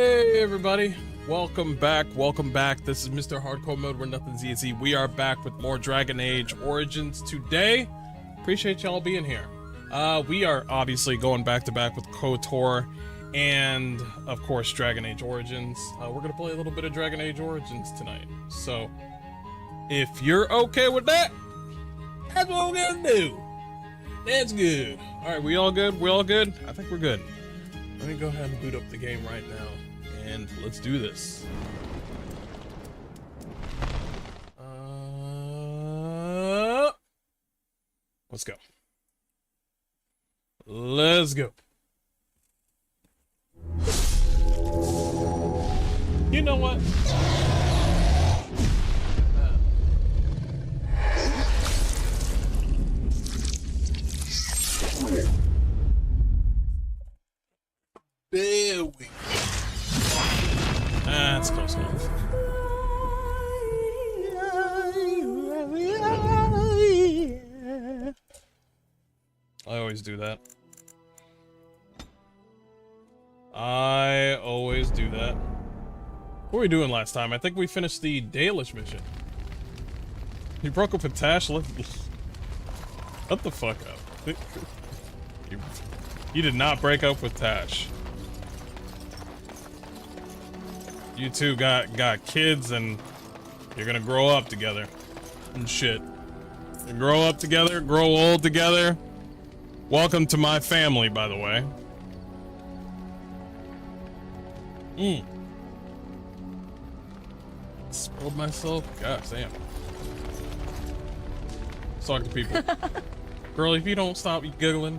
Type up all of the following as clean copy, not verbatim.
Hey everybody, welcome back. This is Mr. Hardcore Mode where nothing's easy. We are back with more Dragon Age Origins today. Appreciate y'all being here. We are obviously going back to back with KOTOR and of course Dragon Age Origins. We're gonna play a little bit of Dragon Age Origins tonight. So if you're okay with that, that's what we're gonna do. That's good. Alright, we all good? We all good? I think we're good. Let me go ahead and boot up the game right now, and let's do this. Let's go. Let's go. You know what? There we go. That's close enough. I always do that. What were we doing last time? I think we finished the Dalish mission. You broke up with Tash? Let the fuck up. You did not break up with Tash. You two got kids and you're gonna grow up together and shit. You grow up together, grow old together. Welcome to my family, by the way. Spilled myself? God damn. Let's talk to people. Girl, if you don't stop giggling.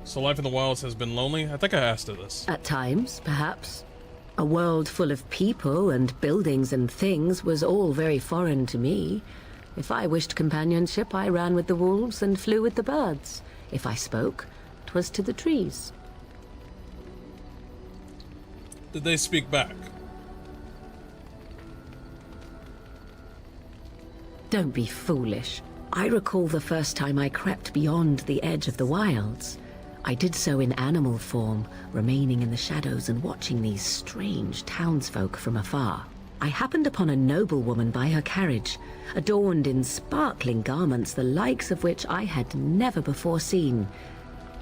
So life in the wilds has been lonely? I think I asked her this. At times, perhaps. A world full of people and buildings and things was all very foreign to me. If I wished companionship, I ran with the wolves and flew with the birds. If I spoke, 'twas to the trees. Did they speak back? Don't be foolish. I recall the first time I crept beyond the edge of the wilds. I did so in animal form, remaining in the shadows and watching these strange townsfolk from afar. I happened upon a noblewoman by her carriage, adorned in sparkling garments the likes of which I had never before seen.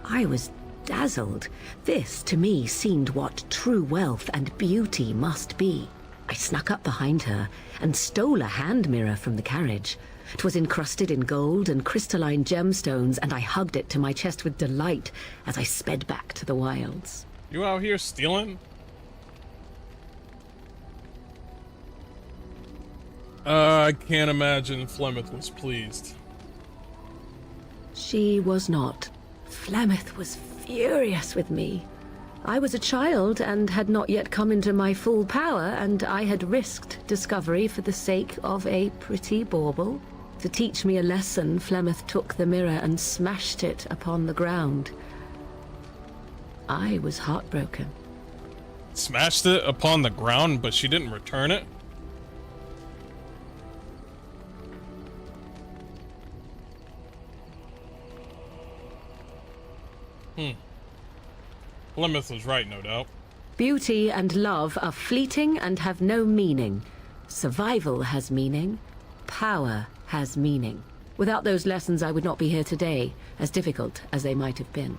I was dazzled. This, to me, seemed what true wealth and beauty must be. I snuck up behind her and stole a hand mirror from the carriage. 'Twas encrusted in gold and crystalline gemstones, and I hugged it to my chest with delight as I sped back to the wilds. You out here stealing? I can't imagine Flemeth was pleased. She was not. Flemeth was furious with me. I was a child and had not yet come into my full power, and I had risked discovery for the sake of a pretty bauble. To teach me a lesson, Flemeth took the mirror and smashed it upon the ground. I was heartbroken. Smashed it upon the ground, but she didn't return it? Flemeth was right, no doubt. Beauty and love are fleeting and have no meaning. Survival has meaning. Power has meaning. Without those lessons, I would not be here today, as difficult as they might have been.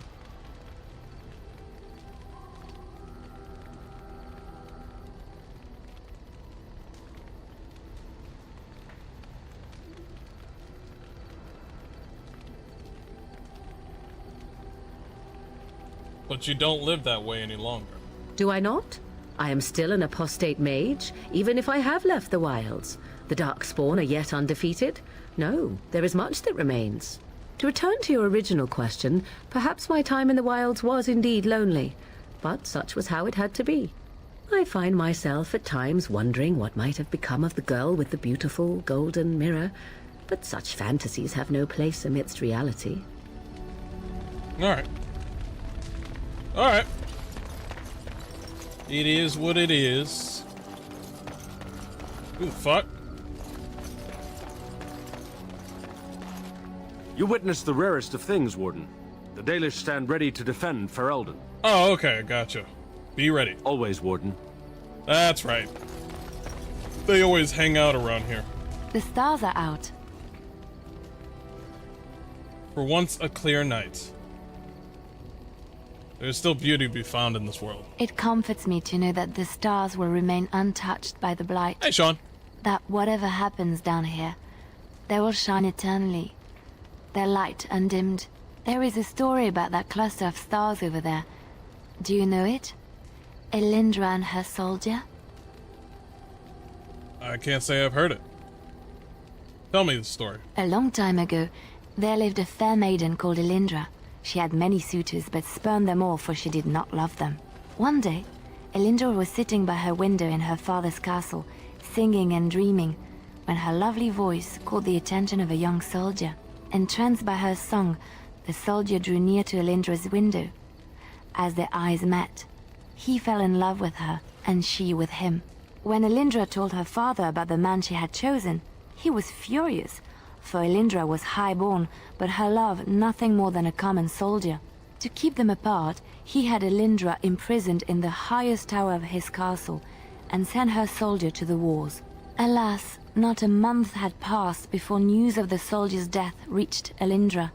But you don't live that way any longer. Do I not? I am still an apostate mage, even if I have left the wilds. The Darkspawn are yet undefeated? No, there is much that remains. To return to your original question, perhaps my time in the wilds was indeed lonely, but such was how it had to be. I find myself at times wondering what might have become of the girl with the beautiful golden mirror, but such fantasies have no place amidst reality. Alright. Alright. It is what it is. Ooh, fuck. You witnessed the rarest of things, Warden. The Dalish stand ready to defend Ferelden. Oh, okay, gotcha. Be ready. Always, Warden. That's right. They always hang out around here. The stars are out. For once, a clear night. There's still beauty to be found in this world. It comforts me to know that the stars will remain untouched by the blight. Hey, Sean. That whatever happens down here, they will shine eternally. Their light undimmed. There is a story about that cluster of stars over there. Do you know it? Elindra and her soldier? I can't say I've heard it. Tell me the story. A long time ago, there lived a fair maiden called Elindra. She had many suitors, but spurned them all, for she did not love them. One day, Elindra was sitting by her window in her father's castle, singing and dreaming, when her lovely voice caught the attention of a young soldier. Entranced by her song, the soldier drew near to Elindra's window. As their eyes met, he fell in love with her, and she with him. When Elindra told her father about the man she had chosen, he was furious, for Elindra was high-born, but her love nothing more than a common soldier. To keep them apart, he had Elindra imprisoned in the highest tower of his castle, and sent her soldier to the wars. Alas, not a month had passed before news of the soldier's death reached Elindra.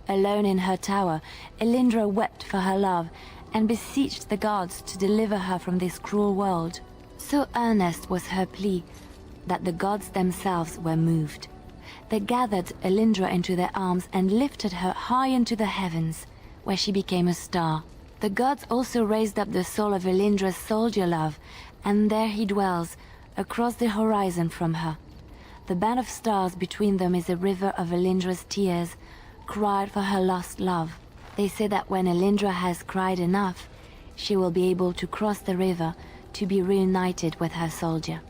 Alone in her tower, Elindra wept for her love, and beseeched the gods to deliver her from this cruel world. So earnest was her plea, that the gods themselves were moved. They gathered Elindra into their arms and lifted her high into the heavens, where she became a star. The gods also raised up the soul of Elindra's soldier love, and there he dwells, across the horizon from her. The band of stars between them is a river of Elindra's tears, cried for her lost love. They say that when Elindra has cried enough, she will be able to cross the river to be reunited with her soldier.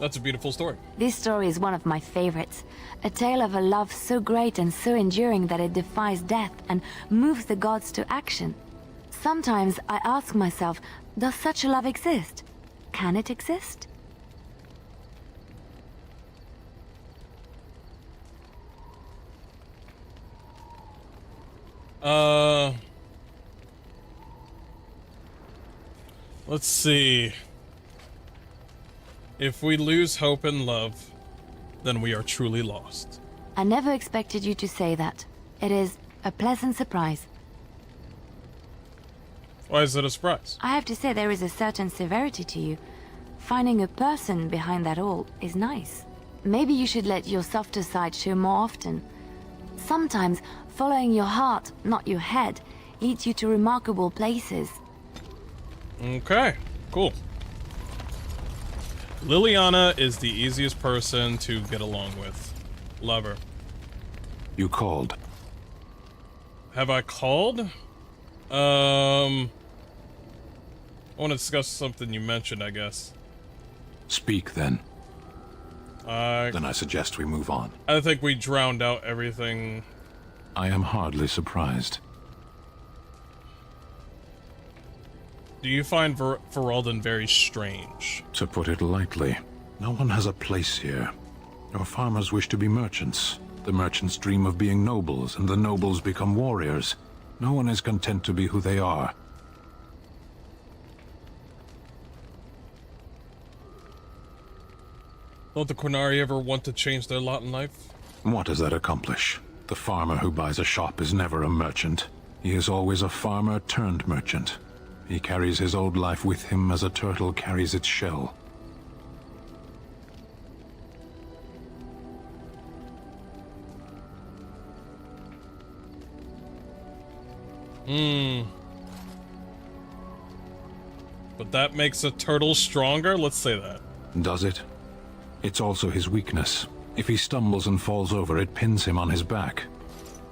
That's a beautiful story. This story is one of my favorites. A tale of a love so great and so enduring that it defies death and moves the gods to action. Sometimes I ask myself, does such a love exist? Can it exist? Let's see. If we lose hope and love, then we are truly lost. I never expected you to say that. It is a pleasant surprise. Why is it a surprise? I have to say there is a certain severity to you. Finding a person behind that all is nice. Maybe you should let your softer side show more often. Sometimes following your heart, not your head, leads you to remarkable places. Okay, cool. Liliana is the easiest person to get along with. Love her. You called. Have I called? I want to discuss something you mentioned, I guess. Speak, then. Then I suggest we move on. I think we drowned out everything. I am hardly surprised. Do you find Ferelden very strange? To put it lightly, no one has a place here. Your farmers wish to be merchants. The merchants dream of being nobles, and the nobles become warriors. No one is content to be who they are. Don't the Quinari ever want to change their lot in life? What does that accomplish? The farmer who buys a shop is never a merchant. He is always a farmer turned merchant. He carries his old life with him as a turtle carries its shell. But that makes a turtle stronger? Let's say that. Does it? It's also his weakness. If he stumbles and falls over, it pins him on his back.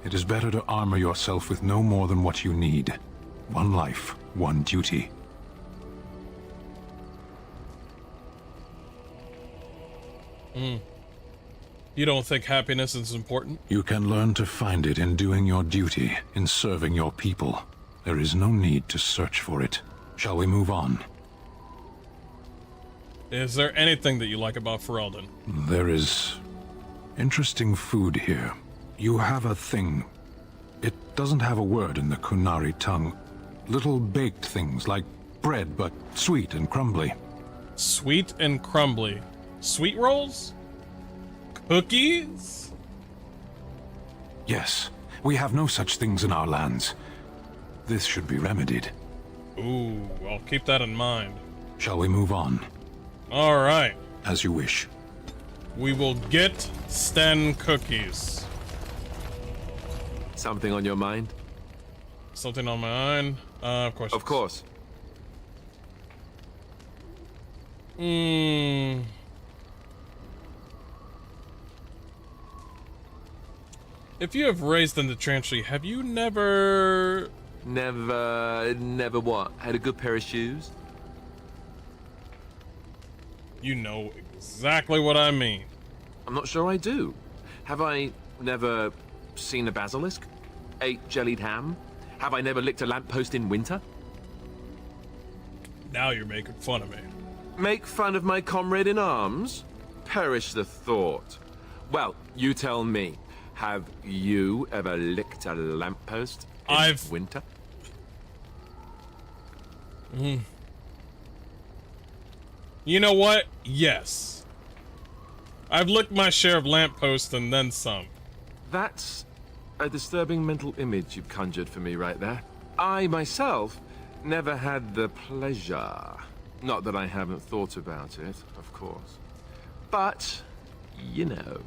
It is better to armor yourself with no more than what you need. One life, one duty. You don't think happiness is important? You can learn to find it in doing your duty, in serving your people. There is no need to search for it. Shall we move on? Is there anything that you like about Ferelden? There is interesting food here. You have a thing. It doesn't have a word in the Kunari tongue. Little baked things like bread, but sweet and crumbly. Sweet and crumbly. Sweet rolls? Cookies? Yes, we have no such things in our lands. This should be remedied. Ooh, I'll keep that in mind. Shall we move on? All right. As you wish. We will get Sten cookies. Something on your mind? Something on my mind? Of course. Of course. If you have raised in the Trantry, have you never... Never what? Had a good pair of shoes? You know exactly what I mean. I'm not sure I do. Have I never seen a basilisk? Ate jellied ham? Have I never licked a lamppost in winter? Now you're making fun of me. Make fun of my comrade in arms? Perish the thought. Well, you tell me. Have you ever licked a lamppost in winter? You know what? Yes. I've licked my share of lampposts and then some. That's a disturbing mental image you've conjured for me right there. I, myself, never had the pleasure. Not that I haven't thought about it, of course. But, you know.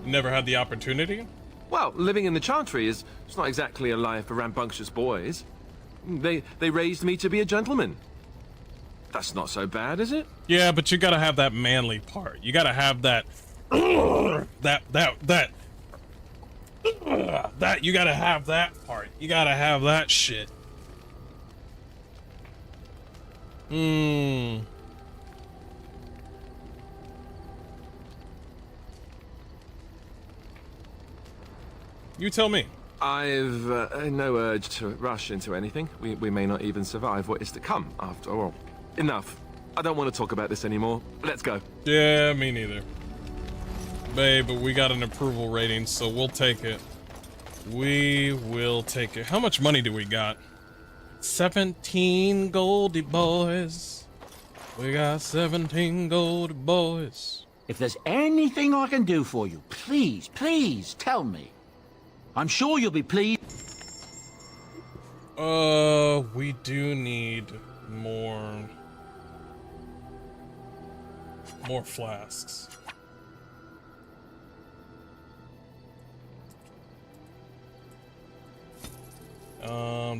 Never had the opportunity? Well, living in the Chantry it's not exactly a life for rambunctious boys. They raised me to be a gentleman. That's not so bad, is it? Yeah, but you gotta have that manly part. You gotta have that... you gotta have that part. You gotta have that shit. You tell me. I've no urge to rush into anything. We may not even survive what is to come, after all. Enough. I don't want to talk about this anymore. Let's go. Yeah, me neither. Babe, but we got an approval rating, so we'll take it. We will take it. How much money do we got? 17 goldy boys. We got 17 goldy boys. If there's anything I can do for you, please, please tell me. I'm sure you'll be pleased. We do need more flasks.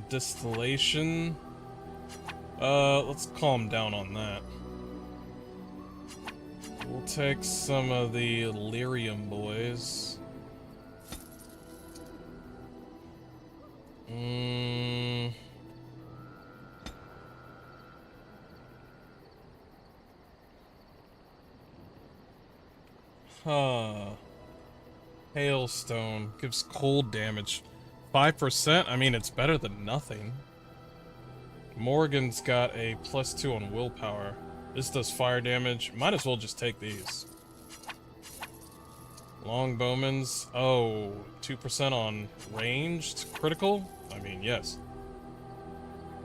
Distillation. Let's calm down on that. We'll take some of the lyrium boys. Hailstone gives cold damage. 5%? I mean, it's better than nothing. Morgan's got a +2 on willpower. This does fire damage. Might as well just take these. Longbowman's. Oh, 2% on ranged critical? I mean, yes.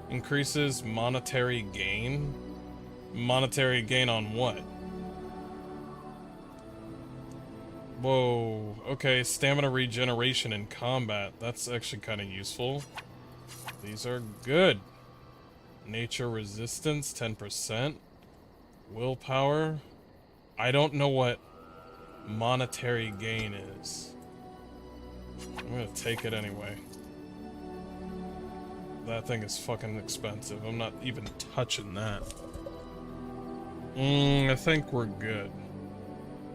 Increases monetary gain? Monetary gain on what? Whoa, okay, stamina regeneration in combat. That's actually kind of useful. These are good. Nature resistance, 10%. Willpower. I don't know what monetary gain is. I'm gonna take it anyway. That thing is fucking expensive. I'm not even touching that. I think we're good.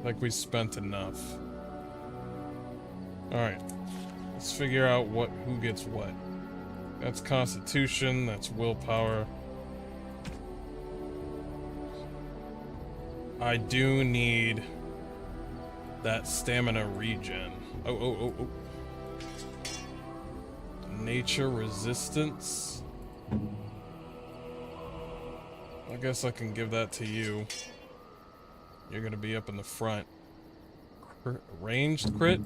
Like we spent enough. Alright. Let's figure out who gets what. That's constitution, that's willpower. I do need that stamina regen. Oh. Nature resistance. I guess I can give that to you. You're gonna be up in the front. Ranged crit?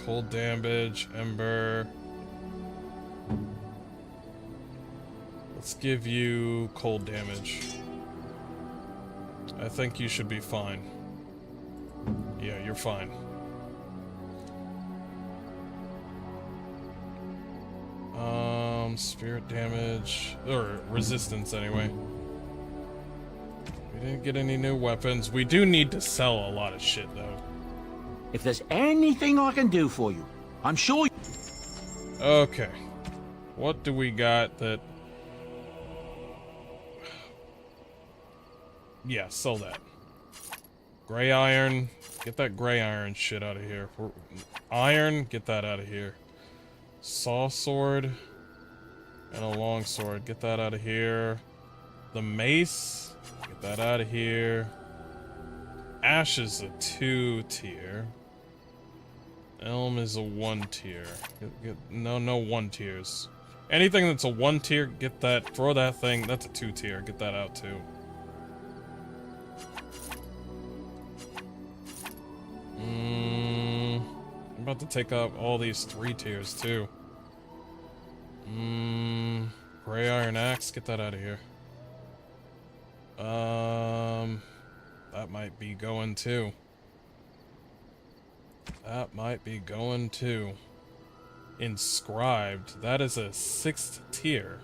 Cold damage, ember. Let's give you cold damage. I think you should be fine. Yeah, you're fine. Spirit damage, or resistance anyway. We didn't get any new weapons. We do need to sell a lot of shit though. If there's anything I can do for you, I'm sure. Okay. What do we got that... Yeah, sell that. Gray iron. Get that gray iron shit out of here. Iron, get that out of here. Saw sword. And a long sword. Get that out of here. The mace. Get that out of here. Ash is a 2 tier. Elm is a 1 tier. No 1 tiers. Anything that's a 1 tier, get that. Throw that thing. That's a 2 tier. Get that out too. I'm about to take up all these 3 tiers too. Gray iron axe, get that out of here. That might be going too. That might be going too. Inscribed, that is a 6th tier.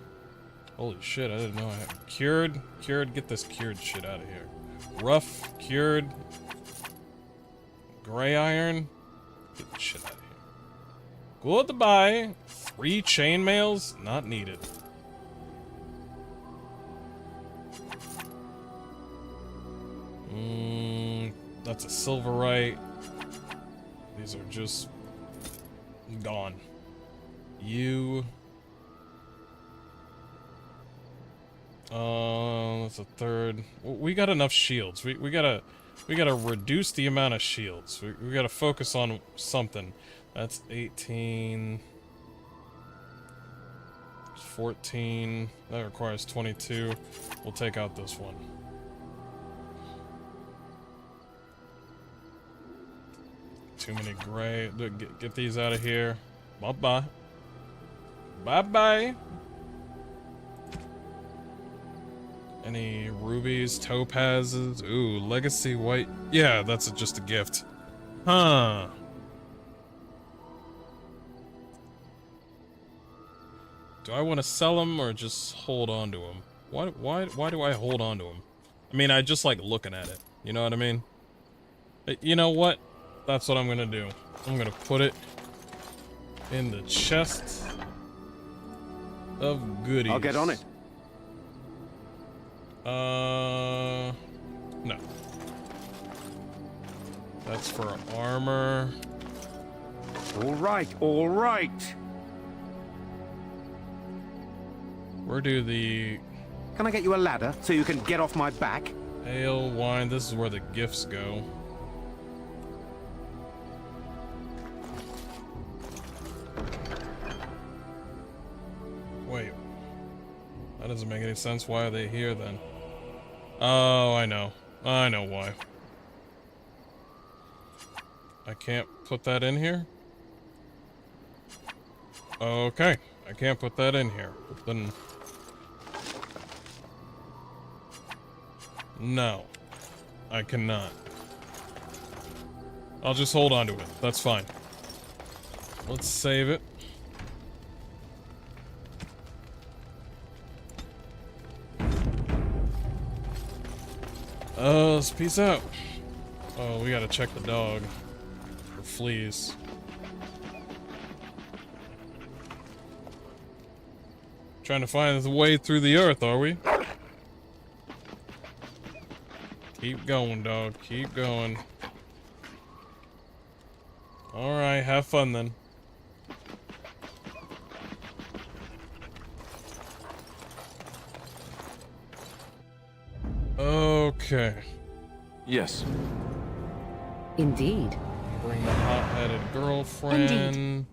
Holy shit, I didn't know I had cured. Cured, get this cured shit out of here. Rough, cured. Gray iron, get the shit out of here. Goodbye. 3 chainmails, not needed. That's a silverite. These are just gone. You. That's a 3rd. We got enough shields. We gotta reduce the amount of shields. We gotta focus on something. That's 18. 14. That requires 22. We'll take out this one. Too many gray. Get these out of here. Bye-bye. Bye-bye. Any rubies, topazes? Ooh, legacy white. Yeah, that's just a gift. Huh. Do I want to sell them or just hold on to them? Why do I hold on to them? I mean, I just like looking at it. You know what I mean? You know what? That's what I'm gonna do. I'm gonna put it in the chest of goodies. I'll get on it. No. That's for armor. All right, all right. Where do the... Can I get you a ladder so you can get off my back? Ale, wine, this is where the gifts go. Wait. That doesn't make any sense. Why are they here then? Oh, I know. I know why. I can't put that in here? Okay. I can't put that in here. But then... No. I cannot. I'll just hold on to it. That's fine. Let's save it. Let's peace out. Oh, we gotta check the dog for fleas. Trying to find the way through the earth, are we? Keep going, dog. Keep going. Alright, have fun then. Okay. Yes. Indeed. Bring the hot-headed girlfriend.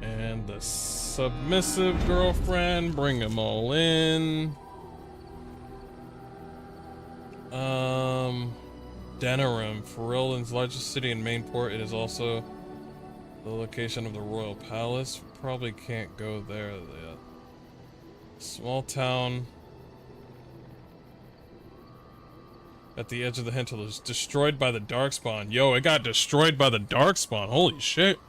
And the submissive girlfriend. Bring them all in. Denerim, Ferelden's largest city and main port. It is also the location of the royal palace. Probably can't go there yet. Small town at the edge of the Hinterland is destroyed by the Darkspawn. Yo, it got destroyed by the Darkspawn. Holy shit.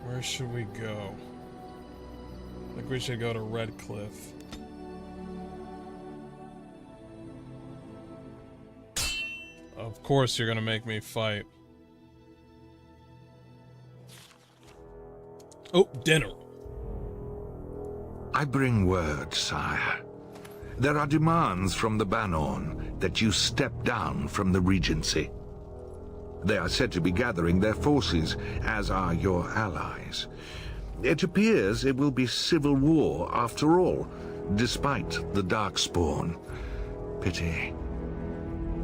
Where should we go? I think we should go to Redcliffe. Of course you're gonna make me fight. Oh, dinner. I bring word, sire. There are demands from the Banorn that you step down from the Regency. They are said to be gathering their forces, as are your allies. It appears it will be civil war after all, despite the Darkspawn. Pity.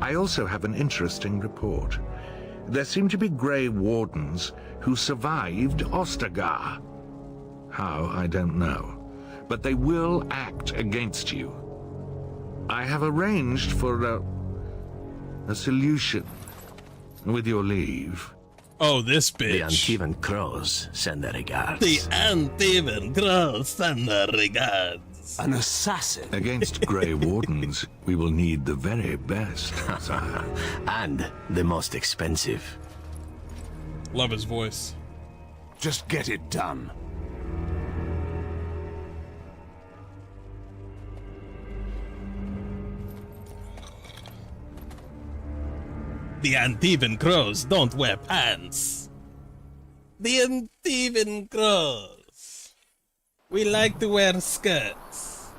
I also have an interesting report. There seem to be Grey Wardens who survived Ostagar. How, I don't know. But they will act against you. I have arranged for a solution. With your leave. Oh, this bitch. The Antivan Crows send their regards. The Antivan Crows send their regards. An assassin. Against Grey Wardens, we will need the very best, sire. And the most expensive. Love his voice. Just get it done. The Antivan Crows don't wear pants. The Antivan Crows. We like to wear skirts.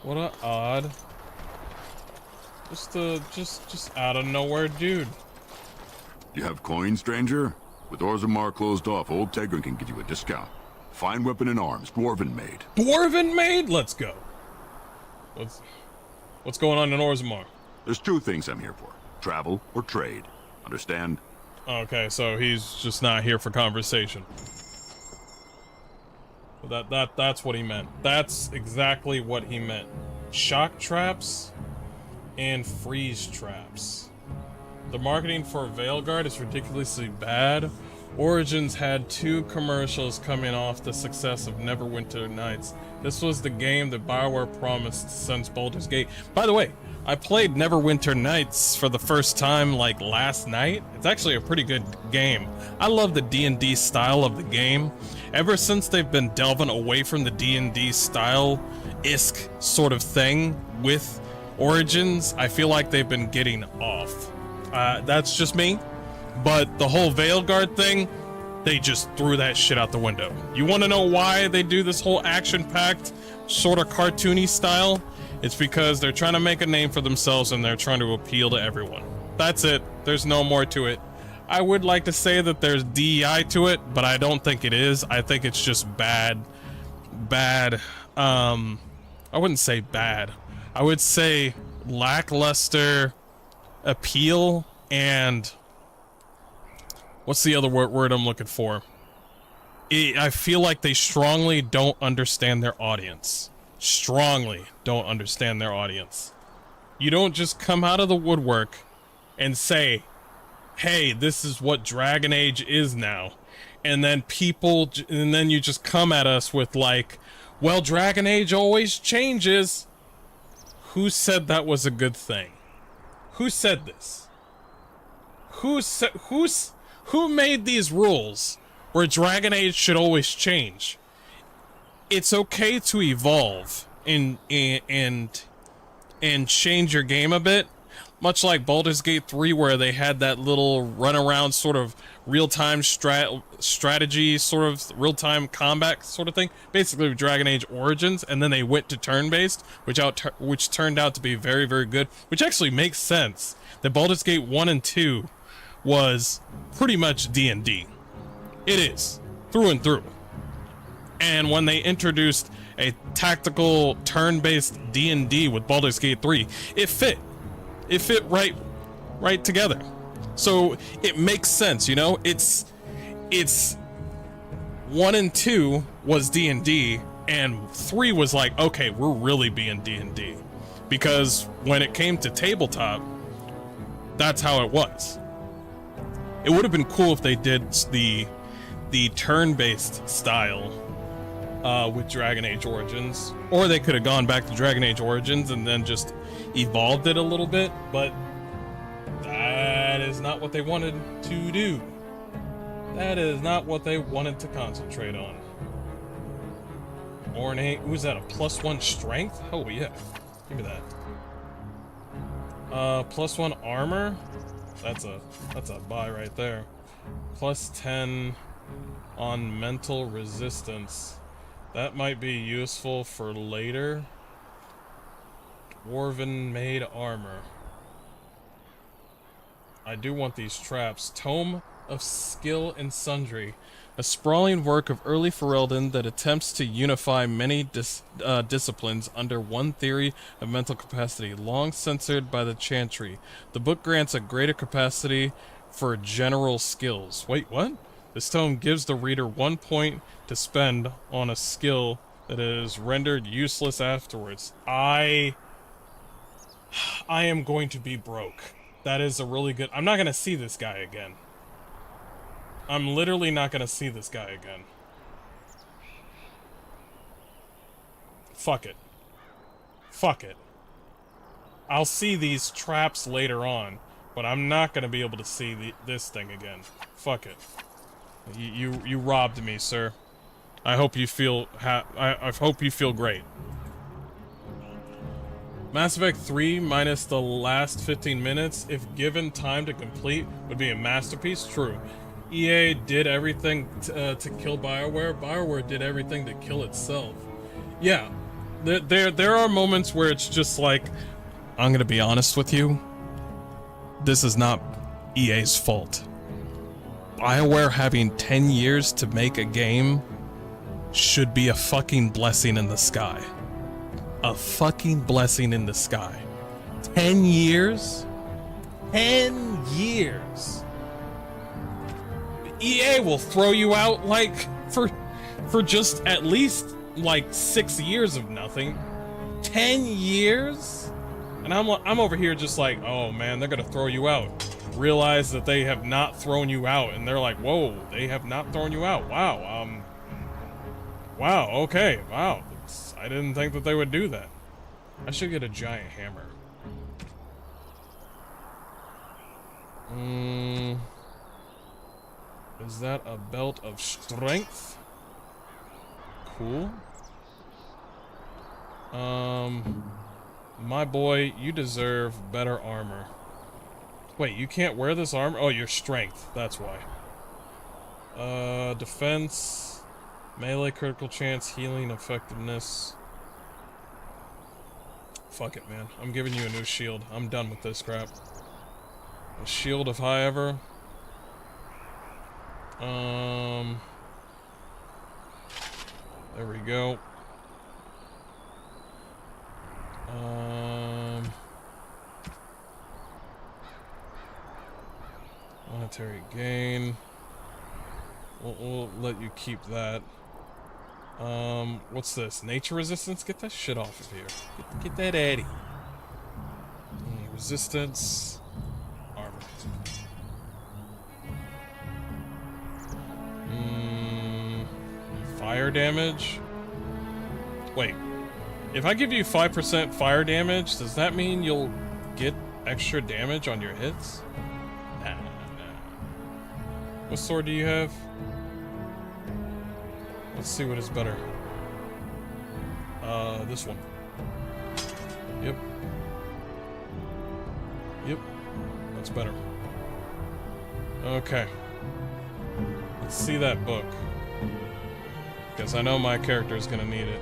What a odd. Just out of nowhere dude. You have coin, stranger? With Orzammar closed off, old Tegrin can give you a discount. Fine weapon and arms, dwarven made. Dwarven made? Let's go. What's going on in Orzammar? There's two things I'm here for. Travel or trade. Understand? Okay, so he's just not here for conversation. That's what he meant. That's exactly what he meant. Shock traps and freeze traps. The marketing for Veilguard is ridiculously bad. Origins had 2 commercials coming off the success of Neverwinter Nights. This was the game that BioWare promised since Baldur's Gate. By the way, I played Neverwinter Nights for the first time like last night. It's actually a pretty good game. I love the D&D style of the game. Ever since they've been delving away from the D&D style-esque sort of thing with Origins, I feel like they've been getting off. That's just me, but the whole Veilguard thing, they just threw that shit out the window. You want to know why they do this whole action-packed, sort of cartoony style? It's because they're trying to make a name for themselves and they're trying to appeal to everyone. That's it. There's no more to it. I would like to say that there's DEI to it, but I don't think it is. I think it's just bad. I wouldn't say bad. I would say lackluster appeal and what's the other word I'm looking for? I feel like they strongly don't understand their audience. Strongly don't understand their audience. You don't just come out of the woodwork and say, hey, this is what Dragon Age is now. And then you just come at us with like, well, Dragon Age always changes. Who said that was a good thing? Who said this? Who made these rules where Dragon Age should always change? It's okay to evolve and change your game a bit. much like Baldur's Gate 3, where they had that little runaround sort of real-time strategy, sort of real-time combat sort of thing, basically with Dragon Age Origins, and then they went to turn-based, which turned out to be very, very good, which actually makes sense. That Baldur's Gate 1 and 2 was pretty much D&D. It is, through and through. And when they introduced a tactical turn-based D&D with Baldur's Gate 3, it fit. It fit right together. So it makes sense, you know? It's 1 and 2 was D&D, and 3 was like, okay, we're really being D&D. Because when it came to tabletop, that's how it was. It would have been cool if they did the turn-based style with Dragon Age Origins, or they could have gone back to Dragon Age Origins and then just evolved it a little bit, but that is not what they wanted to do. That is not what they wanted to concentrate on. Ornate, who's that, a +1 strength? Oh yeah, give me that. +1 armor? That's a buy right there. +10 on mental resistance. That might be useful for later. Dwarven made armor. I do want these traps. Tome of Skill and Sundry. A sprawling work of early Ferelden that attempts to unify many disciplines under one theory of mental capacity, long censored by the Chantry. The book grants a greater capacity for general skills. Wait, what? This tome gives the reader 1 point to spend on a skill that is rendered useless afterwards. I am going to be broke. That is a really good... I'm not going to see this guy again. I'm literally not going to see this guy again. Fuck it. Fuck it. I'll see these traps later on, but I'm not going to be able to see this thing again. Fuck it. You robbed me, sir. I hope you feel I hope you feel great. Mass Effect 3 minus the last 15 minutes, if given time to complete, would be a masterpiece. True. EA did everything to kill BioWare. BioWare did everything to kill itself. Yeah, there are moments where it's just like, I'm gonna be honest with you, this is not EA's fault. BioWare having 10 years to make a game should be a fucking blessing in the sky. A fucking blessing in the sky. 10 years? 10 years! EA will throw you out, like, for just at least, like, 6 years of nothing. 10 years? And I'm over here just like, oh man, they're gonna throw you out. Realize that they have not thrown you out, and they're like, whoa, they have not thrown you out. Wow, wow, okay, wow. I didn't think that they would do that. I should get a giant hammer. Is that a belt of strength? Cool. My boy, you deserve better armor. Wait, you can't wear this armor? Oh, your strength. That's why. Defense, melee critical chance, healing, effectiveness. Fuck it, man. I'm giving you a new shield. I'm done with this crap. A shield of high ever. There we go. Monetary gain. We'll let you keep that. What's this? Nature resistance? Get that shit off of here. Get that out of here. Resistance. Armor. Fire damage? Wait. If I give you 5% fire damage, does that mean you'll get extra damage on your hits? Nah. What sword do you have? Let's see what is better. This one. Yep. Yep. That's better. Okay. Let's see that book. Because I know my character is gonna need it.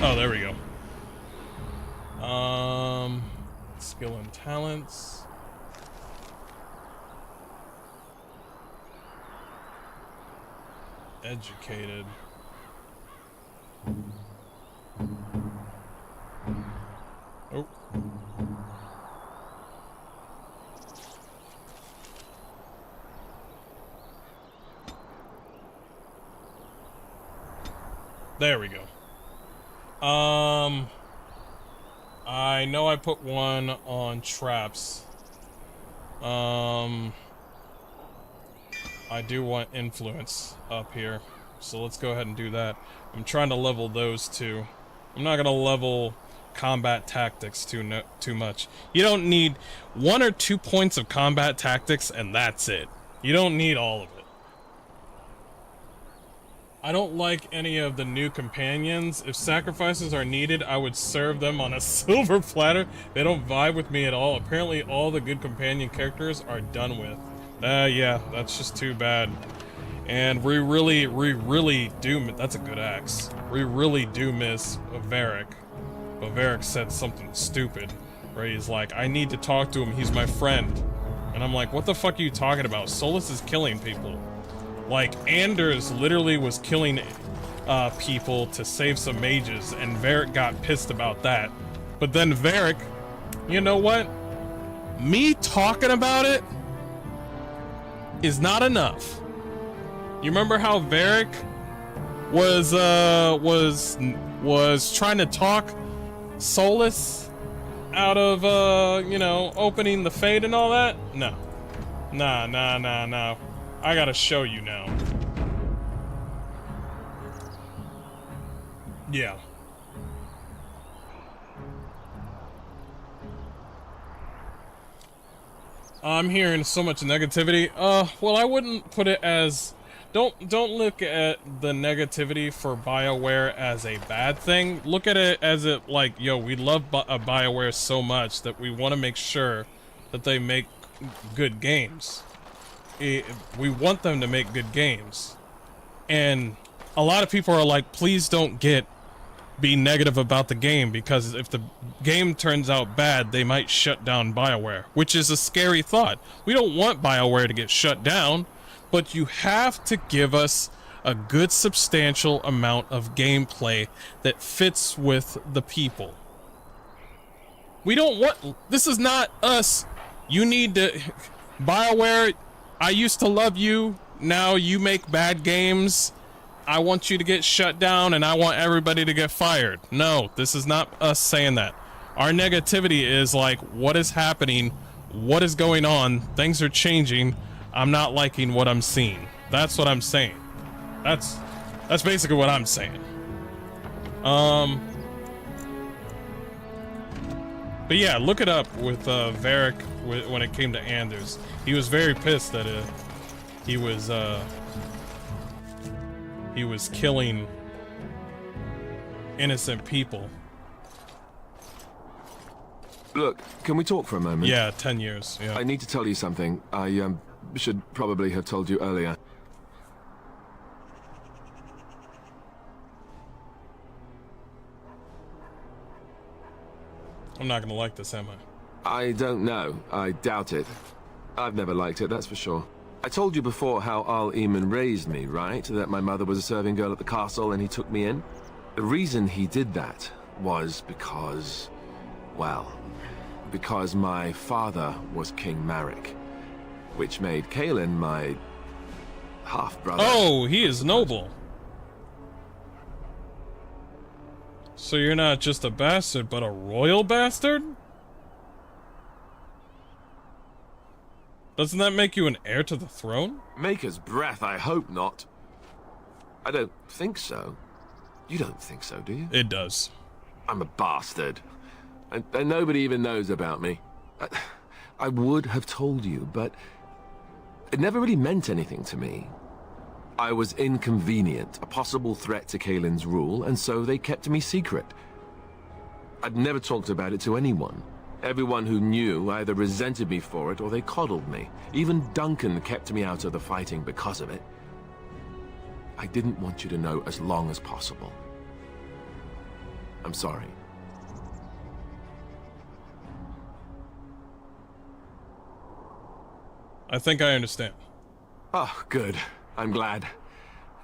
Oh, there we go. Skill and talents. Educated. Oh. There we go. I know I put one on traps. I do want influence up here, so let's go ahead and do that. I'm trying to level those two. I'm not gonna level combat tactics too much. You don't need 1 or 2 points of combat tactics, and that's it. You don't need all of it. I don't like any of the new companions. If sacrifices are needed, I would serve them on a silver platter. They don't vibe with me at all. Apparently all the good companion characters are done with. Yeah, that's just too bad. And we really do, that's a good axe. We really do miss Varric. But Varric said something stupid, where he's like, I need to talk to him, he's my friend. And I'm like, what the fuck are you talking about? Solus is killing people. Like, Anders literally was killing people to save some mages, and Varric got pissed about that. But then Varric, you know what? Me talking about it is not enough. You remember how Varric was trying to talk Solus out of you know, opening the Fade and all that? No. Nah. I gotta show you now. Yeah. I'm hearing so much negativity. Well, I wouldn't put it as... Don't look at the negativity for BioWare as a bad thing. Look at it as it like, yo, we love BioWare so much that we want to make sure that they make good games. We want them to make good games. And a lot of people are like, please don't be negative about the game, because if the game turns out bad, they might shut down BioWare, which is a scary thought. We don't want BioWare to get shut down, but you have to give us a good substantial amount of gameplay that fits with the people. We don't want... This is not us. You need to... BioWare, I used to love you. Now you make bad games. I want you to get shut down and I want everybody to get fired. No, this is not us saying that. Our negativity is like, what is happening? What is going on? Things are changing. I'm not liking what I'm seeing. That's what I'm saying. That's basically what I'm saying. But yeah, look it up with Varric when it came to Anders. He was very pissed that he was killing innocent people. Look, can we talk for a moment? Yeah, 10 years, yeah. I need to tell you something. I should probably have told you earlier. I'm not gonna like this, am I? I don't know. I doubt it. I've never liked it, that's for sure. I told you before how Al-Eamon raised me, right? That my mother was a serving girl at the castle and he took me in? The reason he did that was because... well... because my father was King Marek, which made Kaelin my half-brother. Oh, he is noble. So you're not just a bastard, but a royal bastard? Doesn't that make you an heir to the throne? Maker's breath, I hope not. I don't think so. You don't think so, do you? It does. I'm a bastard. and nobody even knows about me. I would have told you, but it never really meant anything to me. I was inconvenient, a possible threat to Kaelin's rule, and so they kept me secret. I'd never talked about it to anyone. Everyone who knew either resented me for it or they coddled me. Even Duncan kept me out of the fighting because of it. I didn't want you to know as long as possible. I'm sorry. I think I understand. Oh, good. I'm glad.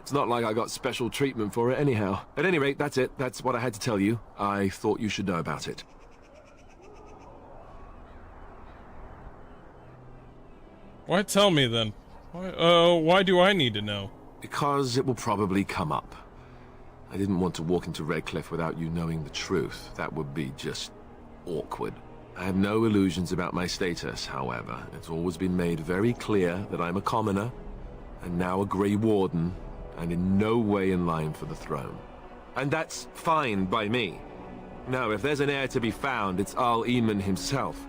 It's not like I got special treatment for it anyhow. At any rate, that's it. That's what I had to tell you. I thought you should know about it. Why tell me then? Why do I need to know? Because it will probably come up. I didn't want to walk into Redcliffe without you knowing the truth. That would be just awkward. I have no illusions about my status, however. It's always been made very clear that I'm a commoner, and now a Grey Warden, and in no way in line for the throne. And that's fine by me. No, if there's an heir to be found, it's Arl Eamon himself.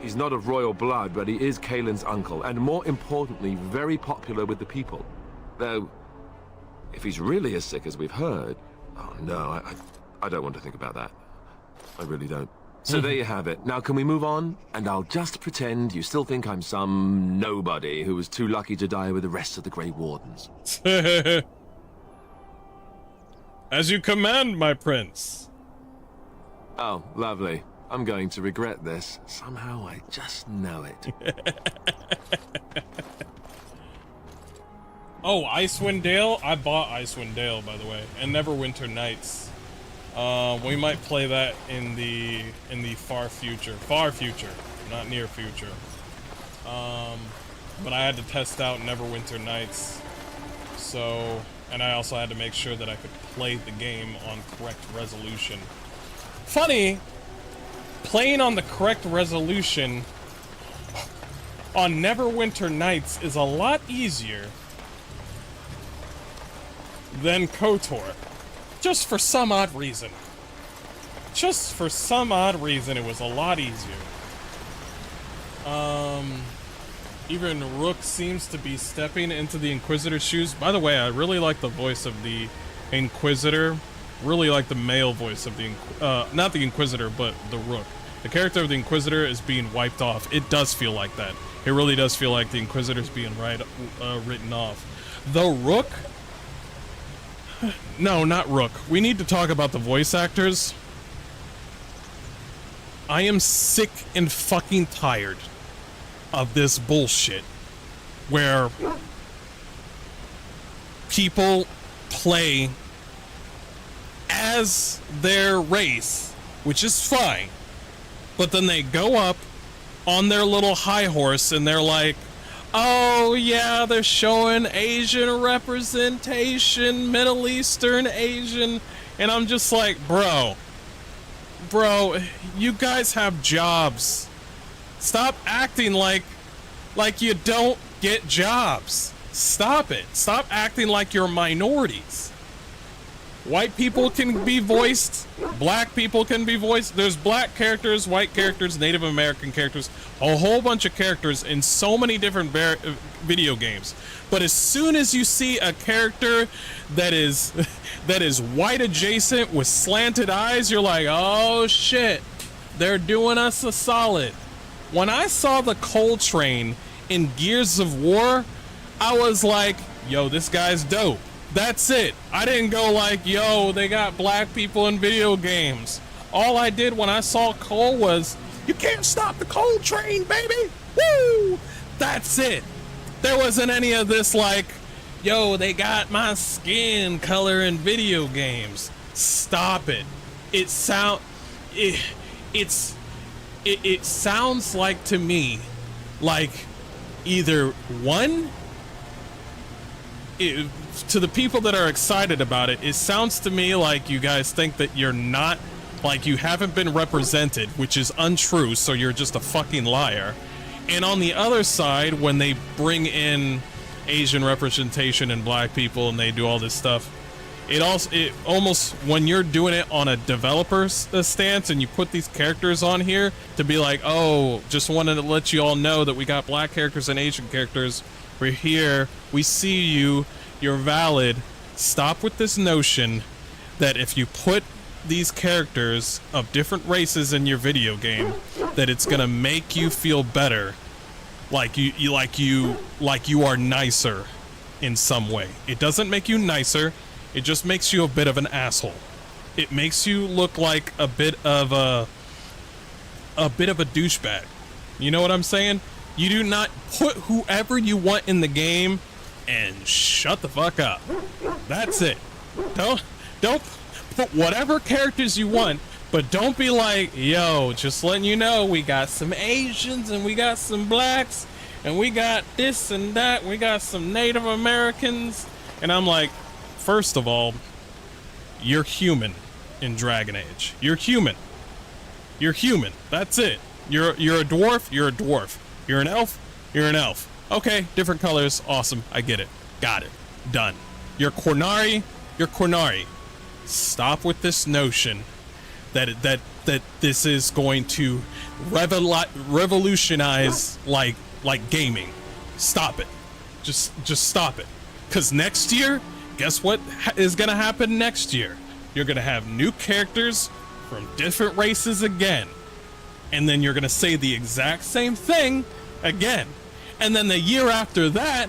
He's not of royal blood, but he is Kaelin's uncle, and more importantly, very popular with the people. Though, if he's really as sick as we've heard... Oh no, I don't want to think about that. I really don't. So there you have it. Now can we move on? And I'll just pretend you still think I'm some nobody who was too lucky to die with the rest of the Grey Wardens. As you command, my prince. Oh, lovely. I'm going to regret this. Somehow I just know it. Oh, Icewind Dale? I bought Icewind Dale, by the way, and Neverwinter Nights. We might play that in the far future, not near future. But I had to test out Neverwinter Nights, so, and I also had to make sure that I could play the game on correct resolution. Funny, playing on the correct resolution on Neverwinter Nights is a lot easier than KOTOR. Just for some odd reason. Just for some odd reason, it was a lot easier. Even Rook seems to be stepping into the Inquisitor's shoes. By the way, I really like the voice of the Inquisitor. Really like the male voice of the, not the Inquisitor, but the Rook. The character of the Inquisitor is being wiped off. It does feel like that. It really does feel like the Inquisitor's being written off. The Rook... No, not Rook. We need to talk about the voice actors. I am sick and fucking tired of this bullshit where people play as their race, which is fine, but then they go up on their little high horse and they're like, oh yeah, they're showing Asian representation, Middle Eastern Asian, and I'm just like, bro, you guys have jobs. Stop acting like you don't get jobs. Stop it. Stop acting like you're minorities. White people can be voiced. Black people can be voiced. There's black characters, white characters, Native American characters, a whole bunch of characters in so many different video games. But as soon as you see a character that is white adjacent with slanted eyes, you're like, oh shit, they're doing us a solid. When I saw the Coltrane in Gears of War, I was like, yo, this guy's dope. That's it. I didn't go like, yo, they got black people in video games. All I did when I saw Cole was, you can't stop the Cole train, baby. Woo! That's it. There wasn't any of this like, yo, they got my skin color in video games. Stop it. It sounds like to me like either one, to the people that are excited about it, it sounds to me like you guys think that you're not, like you haven't been represented, which is untrue, so you're just a fucking liar. And on the other side, when they bring in Asian representation and black people and they do all this stuff, it almost, when you're doing it on a developer's stance and you put these characters on here to be like, oh, just wanted to let you all know that we got black characters and Asian characters. We're here. We see you. You're valid. Stop with this notion that if you put these characters of different races in your video game, that it's gonna make you feel better, like you are nicer in some way. It doesn't make you nicer. It just makes you a bit of an asshole. It makes you look like a bit of a douchebag. You know what I'm saying? You do not put whoever you want in the game and shut the fuck up. That's it. Don't put whatever characters you want, but don't be like, yo, just letting you know, we got some Asians and we got some blacks and we got this and that. We got some Native Americans. And I'm like, first of all, you're human in Dragon Age. You're human. You're human. That's it. You're a dwarf. You're a dwarf. You're an elf. You're an elf. Okay, different colors. Awesome. I get it. Got it. Done. You're Cornari. You're Cornari. Stop with this notion that this is going to revolutionize like gaming. Stop it. Just stop it. 'Cause next year, guess what is gonna happen next year? You're gonna have new characters from different races again. And then you're gonna say the exact same thing again. And then the year after that,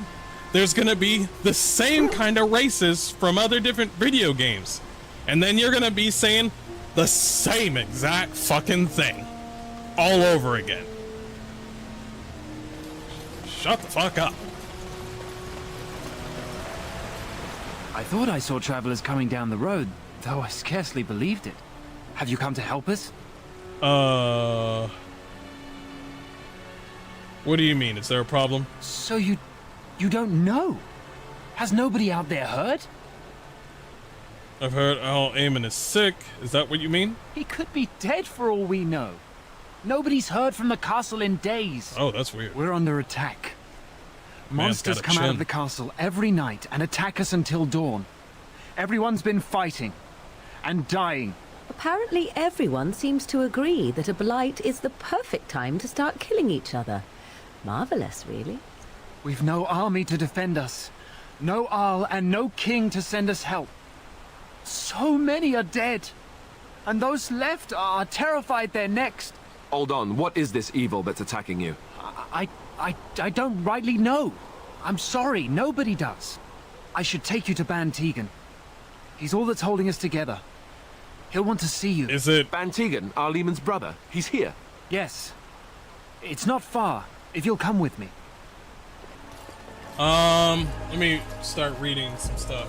there's gonna be the same kind of races from other different video games. And then you're gonna be saying the same exact fucking thing all over again. Shut the fuck up. I thought I saw travelers coming down the road, though I scarcely believed it. Have you come to help us? What do you mean? Is there a problem? So you don't know? Has nobody out there heard? I've heard Al Eamon is sick. Is that what you mean? He could be dead for all we know. Nobody's heard from the castle in days. Oh, that's weird. We're under attack. Monsters come out of the castle every night and attack us until dawn. Everyone's been fighting and dying. Apparently everyone seems to agree that a blight is the perfect time to start killing each other. Marvelous, really. We've no army to defend us, no Arl and no king to send us help. So many are dead, and those left are terrified they're next. Hold on, what is this evil that's attacking you? I don't rightly know. I'm sorry, nobody does. I should take you to Ban Tegan. He's all that's holding us together. He'll want to see you. Is it Ban Tegan, Ar Lehman's brother? He's here. Yes. It's not far, if you'll come with me. Let me start reading some stuff.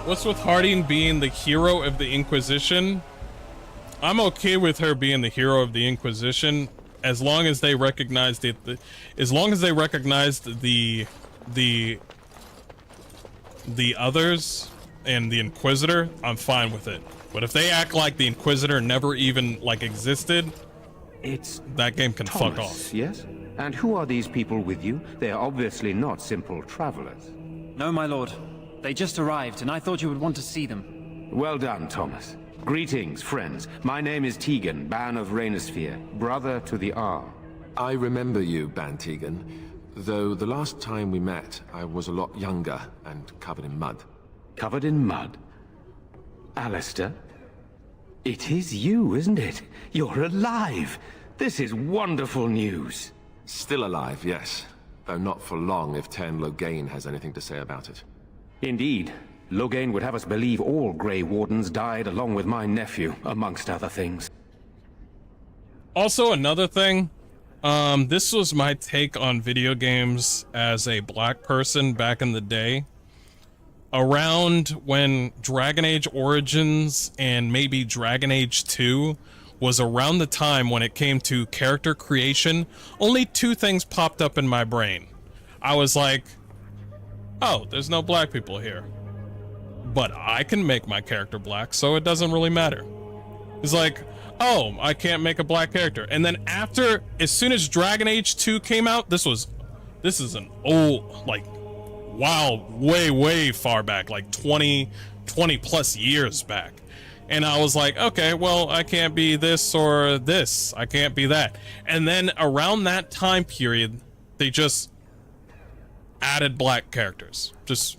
What's with Harding being the hero of the Inquisition? I'm okay with her being the hero of the Inquisition as long as they recognize the others and the Inquisitor. I'm fine with it. But if they act like the Inquisitor never even like existed, that game can Thomas, fuck off. Yes? And who are these people with you? They are obviously not simple travelers. No, my lord. They just arrived, and I thought you would want to see them. Well done, Thomas. Greetings, friends. My name is Tegan, Ban of Rainersphere, brother to the Ar. I remember you, Ban Tegan, though the last time we met, I was a lot younger and covered in mud. Covered in mud? Alistair? It is you, isn't it? You're alive! This is wonderful news! Still alive, yes. Though not for long if Tern Loghain has anything to say about it. Indeed. Loghain would have us believe all Grey Wardens died along with my nephew, amongst other things. Also, another thing, this was my take on video games as a black person back in the day. Around when Dragon Age Origins and maybe Dragon Age 2 was around the time when it came to character creation, only two things popped up in my brain. I was like, oh, there's no black people here. But I can make my character black, so it doesn't really matter. It's like, oh, I can't make a black character. And then after, as soon as Dragon Age 2 came out, this is an old, like, wow, way far back, like 20, 20 plus years back. And I was like, okay, well, I can't be this or this. I can't be that. And then around that time period, they just added black characters. Just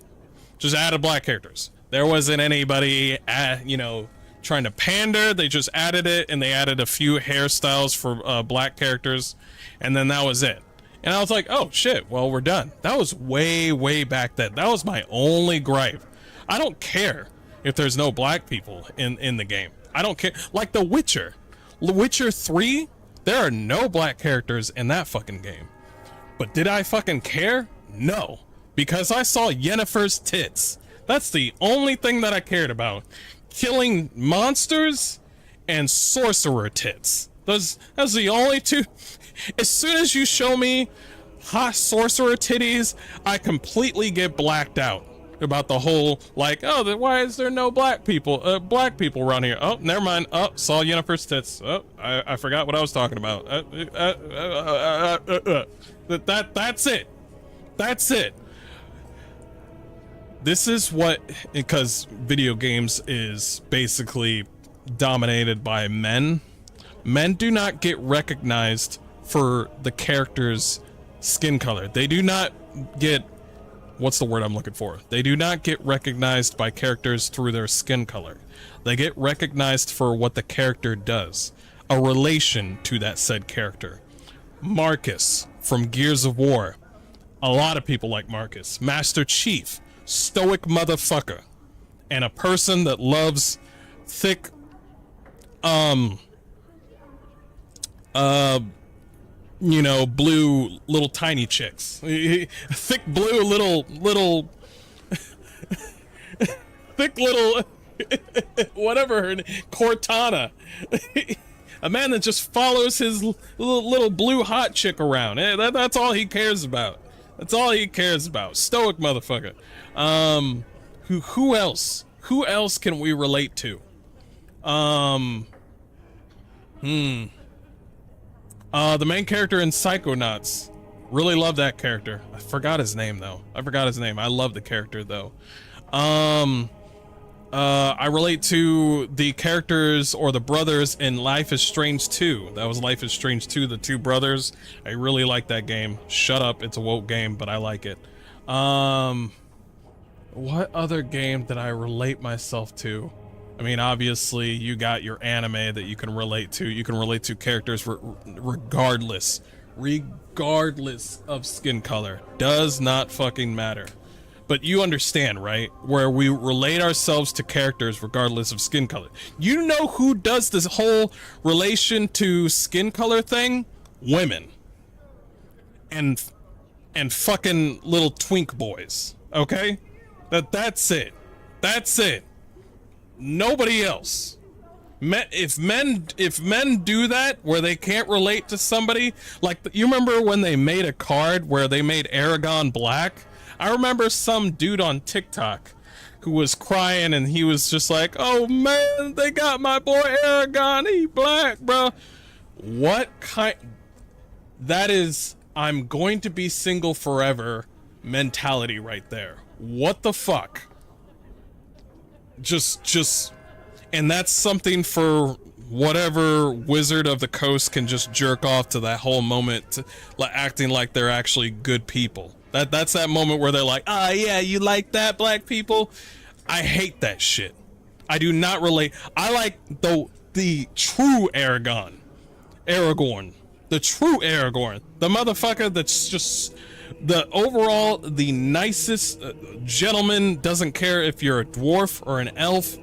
added black characters. There wasn't anybody, you know, trying to pander. They just added it, and they added a few hairstyles for black characters, and then that was it. And I was like, oh shit, well, we're done. That was way back then. That was my only gripe. I don't care if there's no black people in the game. I don't care. Like The Witcher 3, there are no black characters in that fucking game. But did I fucking care? No, because I saw Yennefer's tits. That's the only thing that I cared about. Killing monsters and sorcerer tits. That's the only two. As soon as you show me hot sorcerer titties, I completely get blacked out about the whole, like, oh, then why is there no black people around here? Oh, never mind. Oh, saw Yennefer's tits. Oh, I forgot what I was talking about. That's it. That's it. This is what, because video games is basically dominated by men. Men do not get recognized for the character's skin color. They do not get, what's the word I'm looking for? They do not get recognized by characters through their skin color. They get recognized for what the character does, a relation to that said character. Marcus from Gears of War. A lot of people like Marcus. Master Chief, stoic motherfucker, and a person that loves thick, you know, blue little tiny chicks. Thick blue little thick little whatever her name, Cortana. A man that just follows his little blue hot chick around. That's all he cares about. That's all he cares about. Stoic motherfucker. Who else? Who else can we relate to? The main character in Psychonauts. Really love that character. I forgot his name though. I love the character though. I relate to the characters or the brothers in Life is Strange 2. That was Life is Strange 2, the two brothers. I really like that game. Shut up, it's a woke game, but I like it. What other game did I relate myself to? I mean, obviously, you got your anime that you can relate to. You can relate to characters regardless of skin color. Does not fucking matter. But you understand, right? Where we relate ourselves to characters regardless of skin color. You know who does this whole relation to skin color thing? Women. And fucking little twink boys. Okay? That's it. That's it. Nobody else. If men do that where they can't relate to somebody, like you remember when they made a card where they made Aragon black? I remember some dude on TikTok who was crying and he was just like, oh man, they got my boy Aragon, he black, bro. What kind? That is, I'm going to be single forever mentality right there. What the fuck? Just, and that's something for whatever Wizard of the Coast can just jerk off to that whole moment, to, like, acting like they're actually good people. That's that moment where they're like, ah, yeah, you like that, black people? I hate that shit. I do not relate. I like the true Aragorn, the true Aragorn, the motherfucker that's just the nicest gentleman, doesn't care if you're a dwarf or an elf,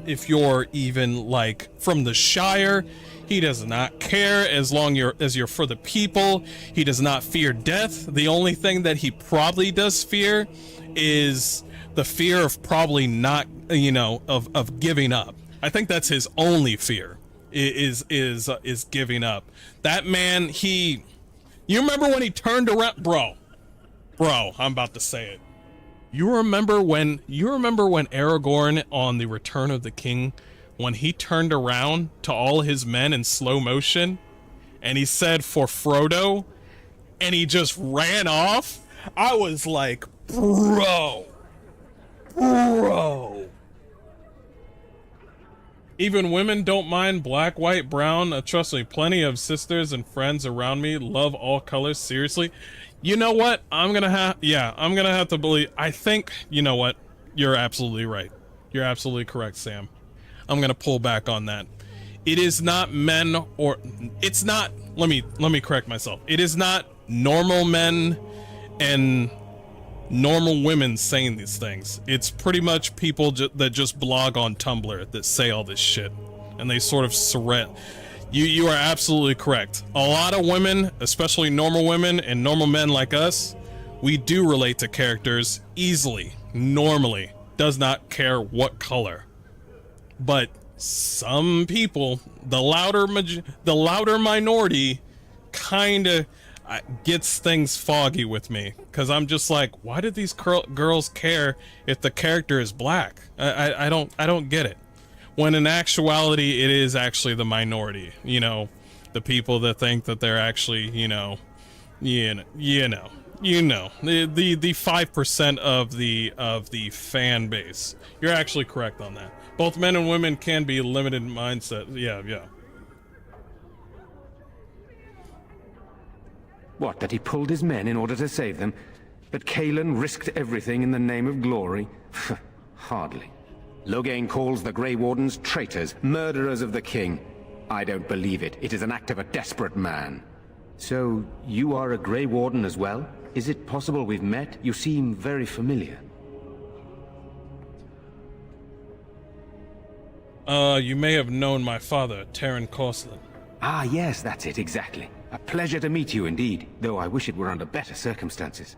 if you're even like from the Shire. He does not care as long as you're for the people. He does not fear death. The only thing that he probably does fear is the fear of probably not, you know, of giving up. I think that's his only fear is giving up. That man, you remember when he turned around, bro, I'm about to say it. You remember when Aragorn on the Return of the King, when he turned around to all his men in slow motion and he said, for Frodo, and he just ran off? I was like, bro, Bro. Even women don't mind black, white, brown. Trust me, plenty of sisters and friends around me love all colors. Seriously. You know what? I'm gonna have to believe. I think, you know what? You're absolutely right. You're absolutely correct, Sam. I'm gonna pull back on that. It is not men or it's not, let me correct myself. It is not normal men and normal women saying these things. It's pretty much people that just blog on Tumblr that say all this shit, and they sort of surrender. You are absolutely correct. A lot of women, especially normal women and normal men like us, we do relate to characters easily, normally. Does not care what color. But some people, the louder minority, kind of gets things foggy with me, because I'm just like, why did these girls care if the character is black? I don't get it. When in actuality, it is actually the minority. You know, the people that think that they're actually, the 5% of the fan base. You're actually correct on that. Both men and women can be limited mindset. Yeah. What, that he pulled his men in order to save them? That Kalen risked everything in the name of glory? Hardly. Loghain calls the Grey Wardens traitors, murderers of the king. I don't believe it. It is an act of a desperate man. So, you are a Grey Warden as well? Is it possible we've met? You seem very familiar. You may have known my father, Terran Corslin. Ah, yes, that's it, exactly. A pleasure to meet you indeed, though I wish it were under better circumstances.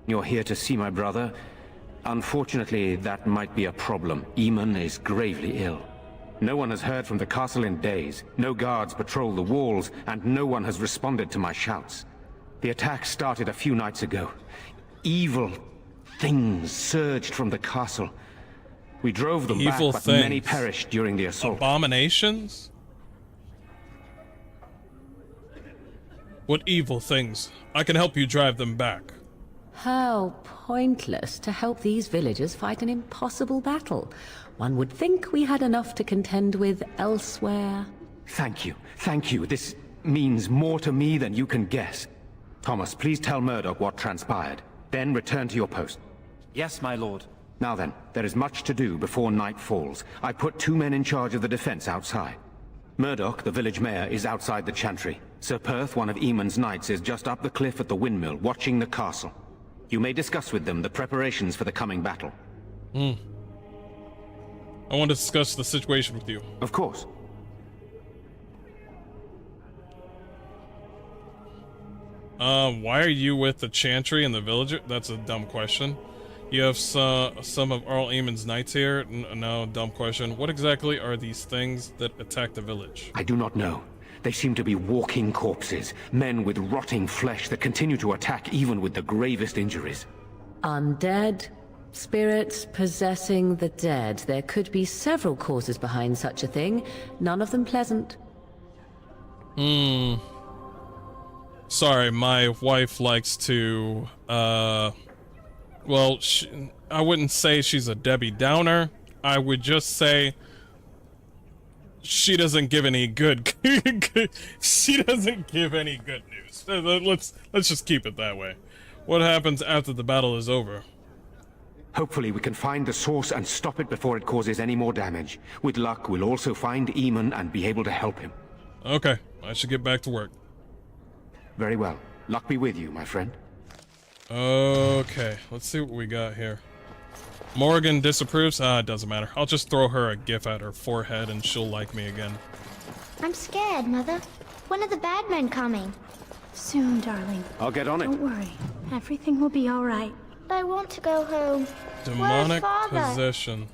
You're here to see my brother? Unfortunately, that might be a problem. Eamon is gravely ill. No one has heard from the castle in days. No guards patrol the walls, and no one has responded to my shouts. The attack started a few nights ago. Evil things surged from the castle. We drove them back, but many perished during the assault. Abominations? What evil things? I can help you drive them back. How pointless to help these villagers fight an impossible battle. One would think we had enough to contend with elsewhere. Thank you. Thank you. This means more to me than you can guess. Thomas, please tell Murdoch what transpired. Then return to your post. Yes, my lord. Now then, there is much to do before night falls. I put 2 men in charge of the defense outside. Murdoch, the village mayor, is outside the chantry. Sir Perth, one of Eamon's knights, is just up the cliff at the windmill, watching the castle. You may discuss with them the preparations for the coming battle. I want to discuss the situation with you. Of course. Why are you with the chantry and the villager? That's a dumb question. You have some of Earl Eamon's knights here? No, dumb question. What exactly are these things that attack the village? I do not know. They seem to be walking corpses, men with rotting flesh that continue to attack even with the gravest injuries. Undead, spirits possessing the dead. There could be several causes behind such a thing, none of them pleasant. Sorry, my wife likes to, well, I wouldn't say she's a Debbie Downer. I would just say she doesn't give any good she doesn't give any good news. Let's just keep it that way. What happens after the battle is over? Hopefully we can find the source and stop it before it causes any more damage. With luck, we'll also find Eamon and be able to help him. Okay, I should get back to work. Very well. Luck be with you, my friend. Okay, let's see what we got here. Morgan disapproves? It doesn't matter. I'll just throw her a gif at her forehead and she'll like me again. I'm scared, Mother. When are the bad men coming? Soon, darling. I'll get on it. Don't worry. Everything will be all right. I want to go home. Demonic possession.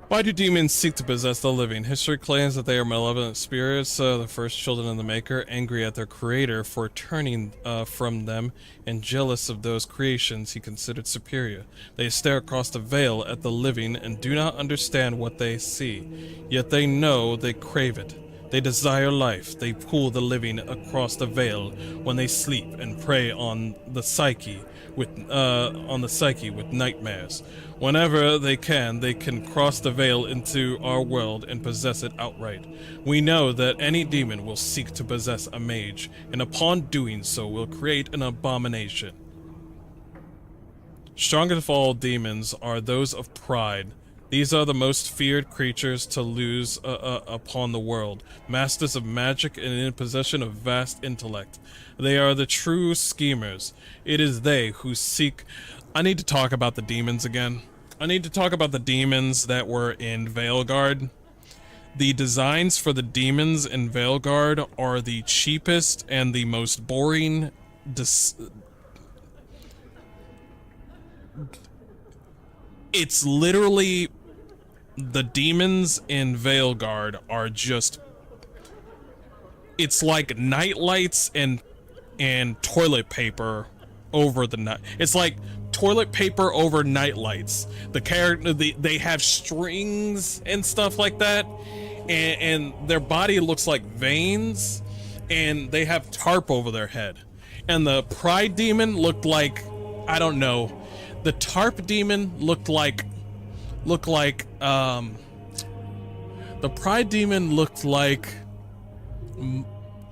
Why do demons seek to possess the living? History claims that they are malevolent spirits, the first children of the Maker, angry at their creator for turning from them, and jealous of those creations he considered superior. They stare across the veil at the living and do not understand what they see, yet they know they crave it. They desire life. They pull the living across the veil when they sleep and prey on the psyche with nightmares. Whenever they can cross the veil into our world and possess it outright. We know that any demon will seek to possess a mage, and upon doing so will create an abomination. Strongest of all demons are those of pride. These are the most feared creatures to lose upon the world, masters of magic and in possession of vast intellect. They are the true schemers. It is they who seek... I need to talk about the demons again. I need to talk about the demons that were in Veilguard. The designs for the demons in Veilguard are the cheapest and the most boring... It's literally... The demons in Veilguard are just... It's like nightlights and toilet paper over the night. It's like toilet paper over nightlights. They have strings and stuff like that, and their body looks like veins, and they have tarp over their head. And the pride demon looked like, I don't know, the tarp demon looked like the pride demon looked like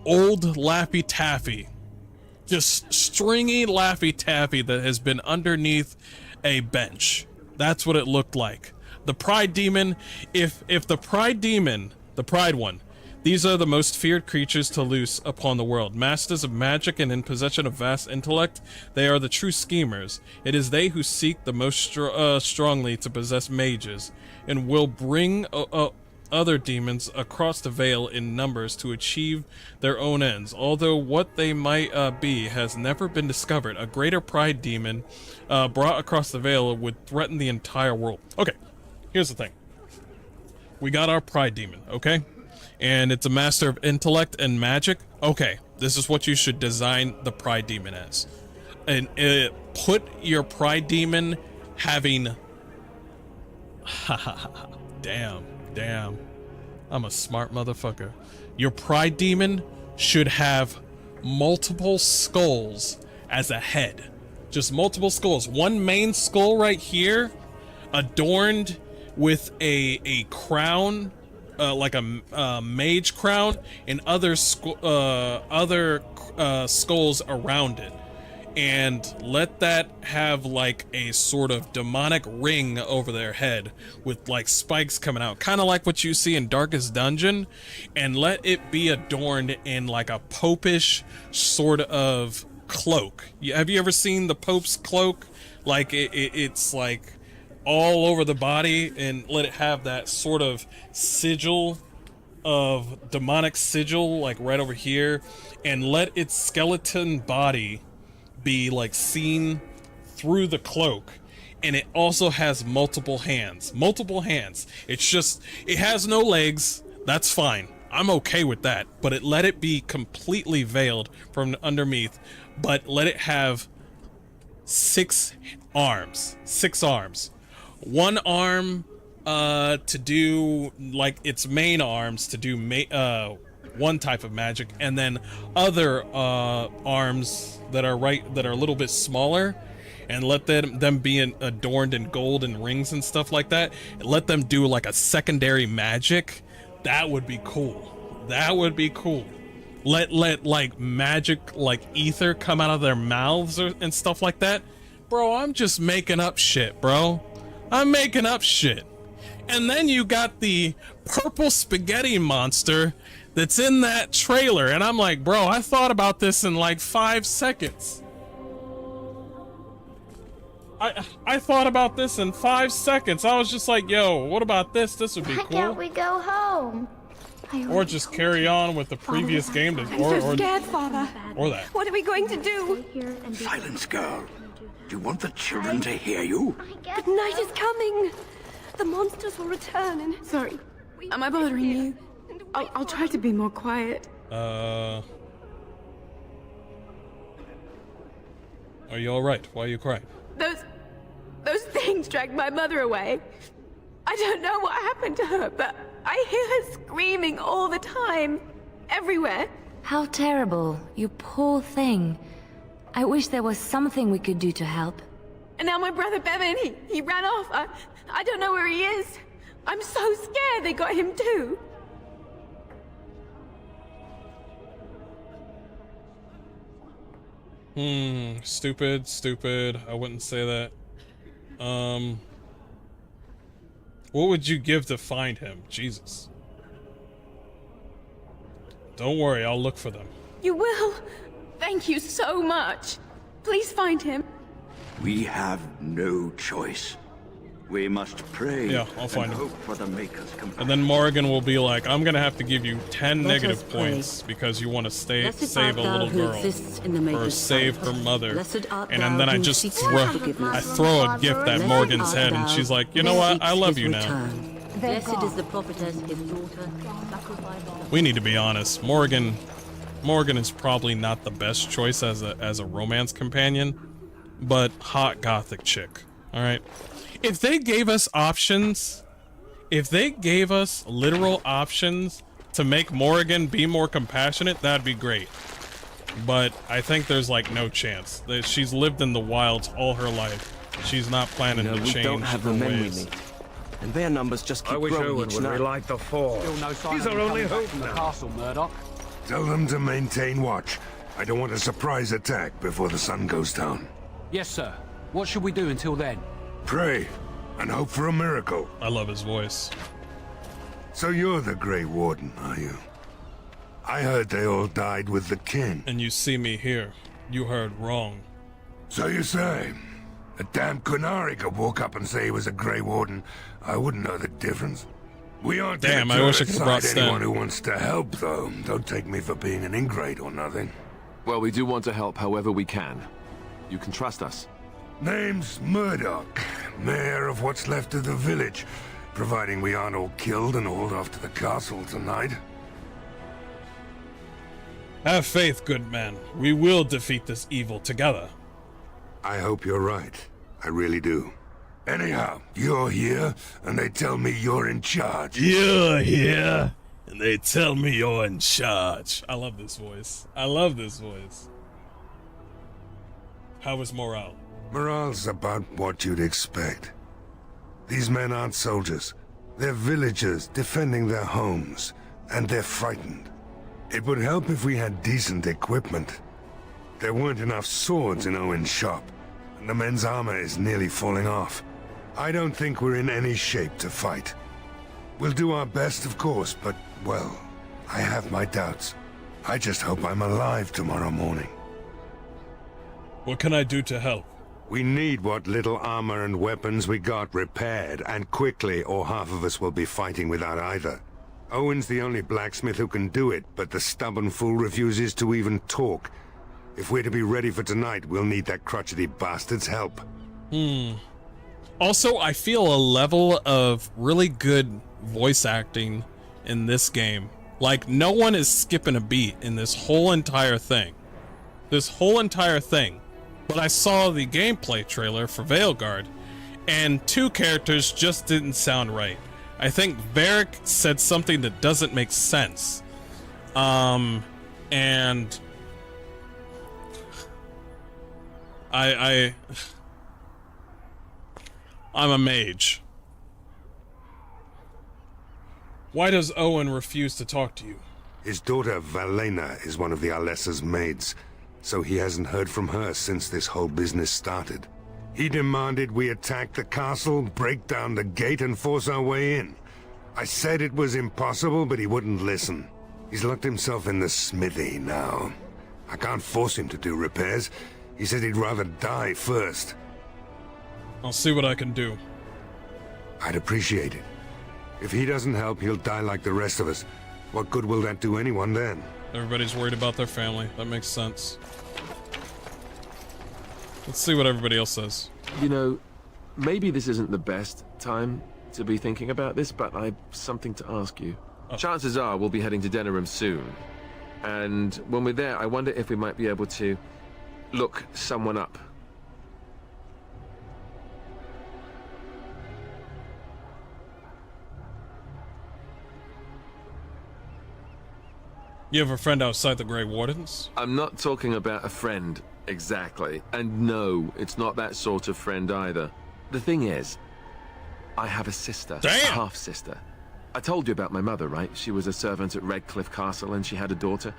old Laffy Taffy. Just stringy Laffy Taffy that has been underneath a bench. That's what it looked like. The pride demon, if the pride demon, the pride one, these are the most feared creatures to loose upon the world. Masters of magic and in possession of vast intellect, they are the true schemers. It is they who seek the most strongly to possess mages, and will bring other demons across the veil in numbers to achieve their own ends. Although what they might be has never been discovered, a greater pride demon brought across the veil would threaten the entire world. Okay, here's the thing. We got our pride demon, okay? And it's a master of intellect and magic. Okay, this is what you should design the pride demon as. And put your pride demon having... Damn. I'm a smart motherfucker. Your pride demon should have multiple skulls as a head. Just multiple skulls. One main skull right here, adorned with a crown, like a mage crown, and other skulls around it. And let that have like a sort of demonic ring over their head with like spikes coming out, kind of like what you see in Darkest Dungeon, and let it be adorned in like a popish sort of cloak. Have you ever seen the Pope's cloak? Like it's like all over the body, and let it have that sort of sigil of demonic sigil like right over here, and let its skeleton body be like seen through the cloak. And it also has multiple hands. It's just, it has no legs. That's fine. I'm okay with that. But let it be completely veiled from underneath. But let it have 6 arms. 6 arms. One arm to do like its main arms to do one type of magic, and then other arms that are a little bit smaller, and let them be adorned in gold and rings and stuff like that, and let them do like a secondary magic. That would be cool. Let like magic, like ether, come out of their mouths and stuff like that. Bro, I'm just making up shit, bro. I'm making up shit. And then you got the purple spaghetti monster that's in that trailer, and I'm like, bro, I thought about this in like 5 seconds. I thought about this in 5 seconds. I was just like, yo, what about this? This would be cool. Why can't we go home? Or just carry on with the previous game, I'm so scared, Father. Or that. What are we going to do? Silence, girl. Do you want the children to hear you? But night is coming. The monsters will return and... Sorry, am I bothering you? I'll try to be more quiet. Are you alright? Why are you crying? Those things dragged my mother away. I don't know what happened to her, but I hear her screaming all the time. Everywhere. How terrible, you poor thing. I wish there was something we could do to help. And now my brother Bevan, he ran off. I don't know where he is. I'm so scared they got him too. Stupid. I wouldn't say that. What would you give to find him? Jesus. Don't worry, I'll look for them. You will? Thank you so much. Please find him. We have no choice. We must pray. Yeah, I'll find and him. hope for the Maker's compassion. And then Morrigan will be like, I'm gonna have to give you 10 Let us negative pray. points because you want to Blessed save a art thou little who girl exists in the or Maker's save sight. her mother. Blessed art And thou then I who just seeks forgiveness. throw a gift at Blessed Morgan's art head, and thou she's like, you who know what? seeks I love his you now. return. Blessed is the prophetess, his daughter, sacrificed. We need to be honest. Morgan is probably not the best choice as a romance companion, but hot gothic chick. All right. If they gave us options, if they gave us literal options to make Morrigan be more compassionate, that'd be great. But I think there's like no chance. That she's lived in the wilds all her life. She's not planning to change we don't have her the men we ways. need. And their numbers just keep I wish growing Owen each would night. relight the fall. Still no sign He's of our him only coming back hope from the now. castle, Murdoch. Tell them to maintain watch. I don't want a surprise attack before the sun goes down. Yes, sir. What should we do until then? Pray and hope for a miracle. I love his voice. So you're the Grey Warden, are you? I heard they all died with the king. And you see me here. You heard wrong. So you say? A damn Qunari could walk up and say he was a Grey Warden. I wouldn't know the difference. We aren't Damn, gonna I wish I turn could've brought aside anyone Sten. who wants to help, though. Don't take me for being an ingrate or nothing. Well, we do want to help however we can. You can trust us. Name's Murdoch, mayor of what's left of the village, providing we aren't all killed and hauled off to the castle tonight. Have faith, good man. We will defeat this evil together. I hope you're right. I really do. Anyhow, you're here, and they tell me you're in charge. You're here, and they tell me you're in charge. I love this voice. I love this voice. How is morale? Morale's about what you'd expect. These men aren't soldiers. They're villagers defending their homes, and they're frightened. It would help if we had decent equipment. There weren't enough swords in Owen's shop, and the men's armor is nearly falling off. I don't think we're in any shape to fight. We'll do our best, of course, but, well, I have my doubts. I just hope I'm alive tomorrow morning. What can I do to help? We need what little armor and weapons we got repaired, and quickly, or half of us will be fighting without either. Owen's the only blacksmith who can do it, but the stubborn fool refuses to even talk. If we're to be ready for tonight, we'll need that crotchety bastard's help. Also, I feel a level of really good voice acting in this game. Like, no one is skipping a beat in this whole entire thing. But I saw the gameplay trailer for Veilguard, and two characters just didn't sound right. I think Varric said something that doesn't make sense. And I'm a mage. Why does Owen refuse to talk to you? His daughter, Valena, is one of the Alessa's maids, so he hasn't heard from her since this whole business started. He demanded we attack the castle, break down the gate, and force our way in. I said it was impossible, but he wouldn't listen. He's locked himself in the smithy now. I can't force him to do repairs. He said he'd rather die first. I'll see what I can do. I'd appreciate it. If he doesn't help, he'll die like the rest of us. What good will that do anyone then? Everybody's worried about their family. That makes sense. Let's see what everybody else says. You know, maybe this isn't the best time to be thinking about this, but I've something to ask you. Chances are we'll be heading to Denerim soon. And when we're there, I wonder if we might be able to look someone up. You have a friend outside the Grey Wardens? I'm not talking about a friend, exactly. And no, it's not that sort of friend either. The thing is, I have a sister. Damn! A half-sister. I told you about my mother, right? She was a servant at Redcliffe Castle and she had a daughter.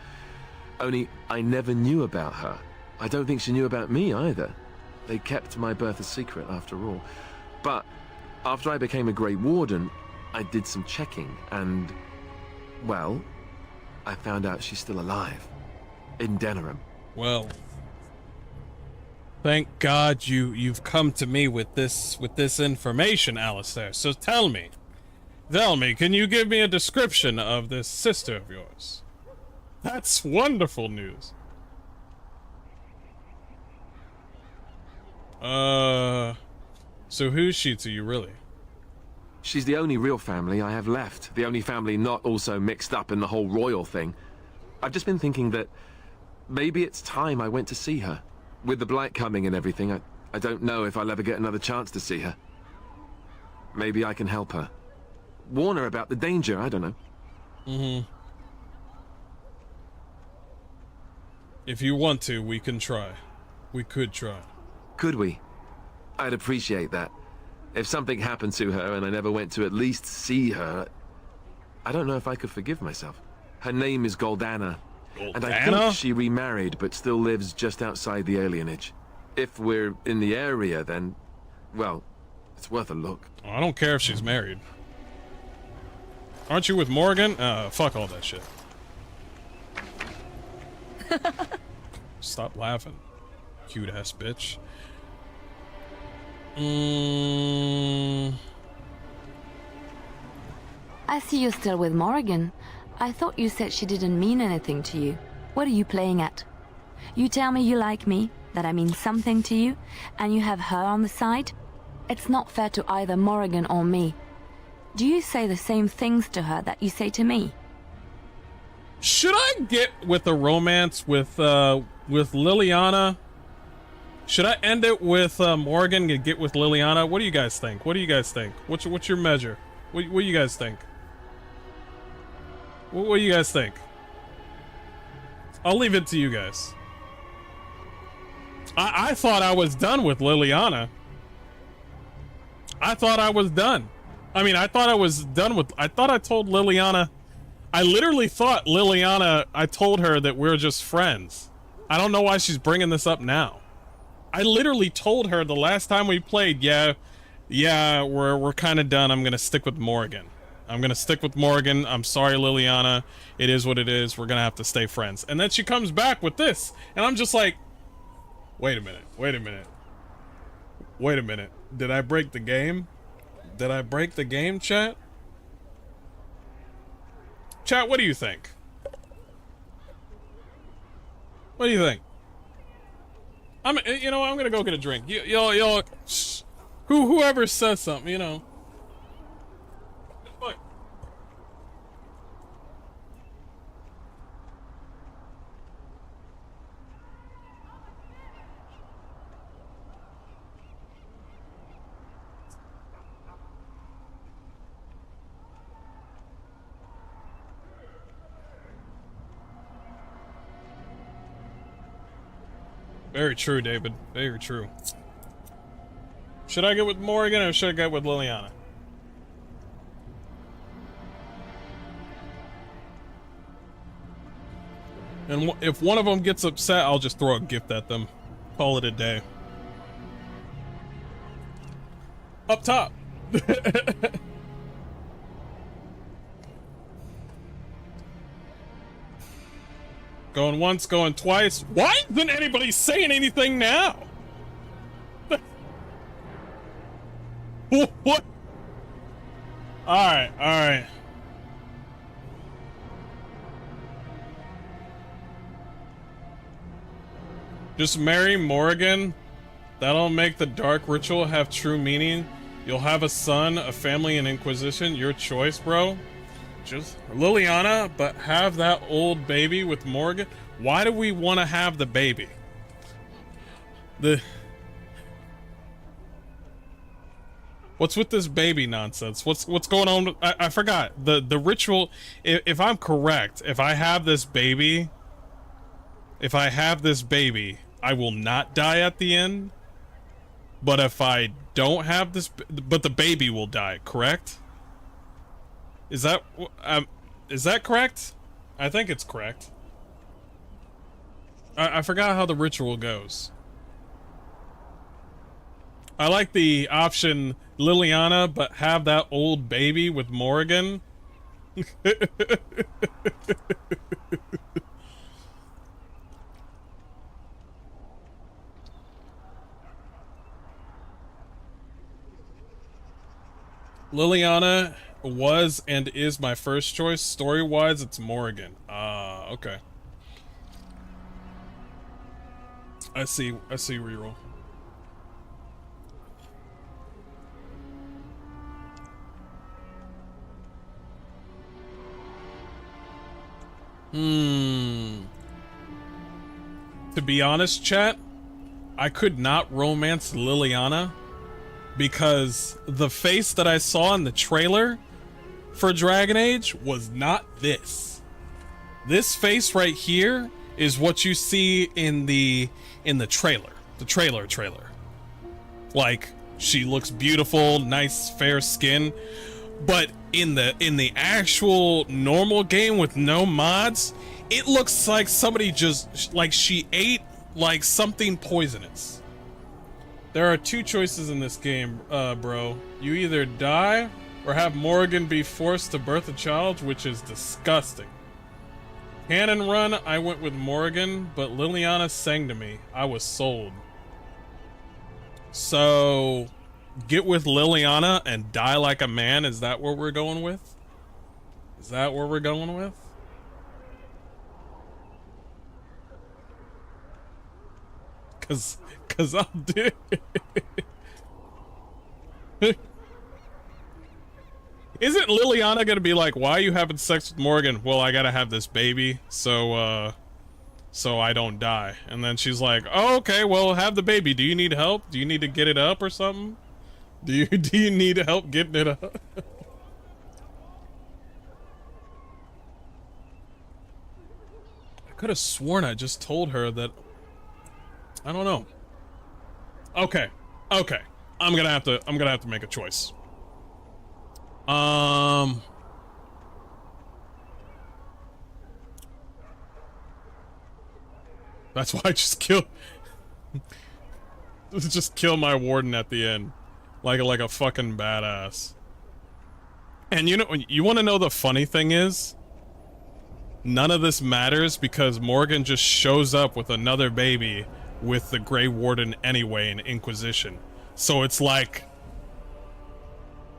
Only, I never knew about her. I don't think she knew about me either. They kept my birth a secret after all. But after I became a Grey Warden, I did some checking and, well, I found out she's still alive. In Denerim. Well, thank God you've come to me with this information, Alistair. So tell me, can you give me a description of this sister of yours? That's wonderful news. So who's she to you, really? She's the only real family I have left. The only family not also mixed up in the whole royal thing. I've just been thinking that maybe it's time I went to see her. With the blight coming and everything, I don't know if I'll ever get another chance to see her. Maybe I can help her. Warn her about the danger, I don't know. Mm-hmm. If you want to, we can try. We could try. Could we? I'd appreciate that. If something happened to her and I never went to at least see her, I don't know if I could forgive myself. Her name is Goldana. And I think she remarried but still lives just outside the alienage. If we're in the area, then, well, it's worth a look. I don't care if she's married. Aren't you with Morgan? Fuck all that shit. Stop laughing, cute ass bitch. I see you're still with Morrigan. I thought you said she didn't mean anything to you. What are you playing at? You tell me you like me, that I mean something to you, and you have her on the side? It's not fair to either Morrigan or me. Do you say the same things to her that you say to me? Should I get with a romance with Liliana? Should I end it with Morgan and get with Liliana? What do you guys think? What do you guys think? What's your measure? What do you guys think? What do you guys think? I'll leave it to you guys. I thought I was done with Liliana. I thought I was done. I mean, I thought I was done with... I thought I told Liliana... I literally thought Liliana... I told her that we're just friends. I don't know why she's bringing this up now. I literally told her the last time we played, yeah, we're kind of done. I'm gonna stick with Morgan. I'm sorry, Liliana. It is what it is. We're gonna have to stay friends. And then she comes back with this, and I'm just like, wait a minute. Did I break the game? Chat? Chat, what do you think? What do you think? I'm gonna go get a drink. Y'all, whoever says something, you know. Fuck. Very true, David. Very true. Should I get with Morgan or should I get with Liliana? And if one of them gets upset, I'll just throw a gift at them. Call it a day. Up top. Going once, going twice. Why isn't anybody saying anything now? What? Alright. Just marry Morrigan. That'll make the dark ritual have true meaning. You'll have a son, a family, and Inquisition. Your choice, bro. Just Liliana, but have that old baby with Morgan. Why do we want to have the baby? What's with this baby nonsense? What's going on? I forgot the ritual. If I'm correct, if I have this baby, I will not die at the end. But if I don't have this, but the baby will die. Correct? Is that correct? I think it's correct. I forgot how the ritual goes. I like the option Liliana, but have that old baby with Morrigan. Liliana was and is my first choice. Story-wise, it's Morrigan. Okay. I see reroll. To be honest, chat, I could not romance Liliana because the face that I saw in the trailer for Dragon Age was not this. This face right here is what you see in the trailer. The trailer. Like, she looks beautiful, nice fair skin, but in the actual normal game with no mods, it looks like somebody just, like, she ate like something poisonous. There are two choices in this game, bro. You either die or have Morrigan be forced to birth a child, which is disgusting. Canon run, I went with Morrigan, but Liliana sang to me. I was sold. So, get with Liliana and die like a man. Is that what we're going with? Is that what we're going with? Cause I'll do it. Isn't Liliana gonna be like, why are you having sex with Morgan? Well, I gotta have this baby, so I don't die. And then she's like, oh, okay, well, have the baby. Do you need help? Do you need to get it up or something? Do you need help getting it up? I could have sworn I just told her that. I don't know. Okay. I'm gonna have to make a choice. That's why I just kill my warden at the end, like a fucking badass. And you want to know the funny thing is, none of this matters because Morgan just shows up with another baby with the Grey Warden anyway in Inquisition. So it's like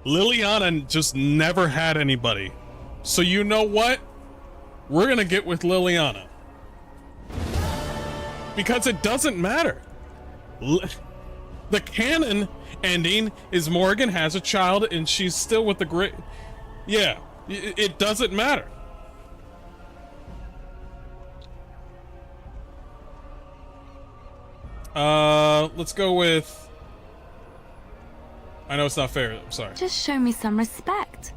Liliana just never had anybody. So you know what? We're gonna get with Liliana. Because it doesn't matter. The canon ending is Morgan has a child and she's still with the Grey. Yeah, it doesn't matter. Let's go with... I know it's not fair, I'm sorry. Just show me some respect.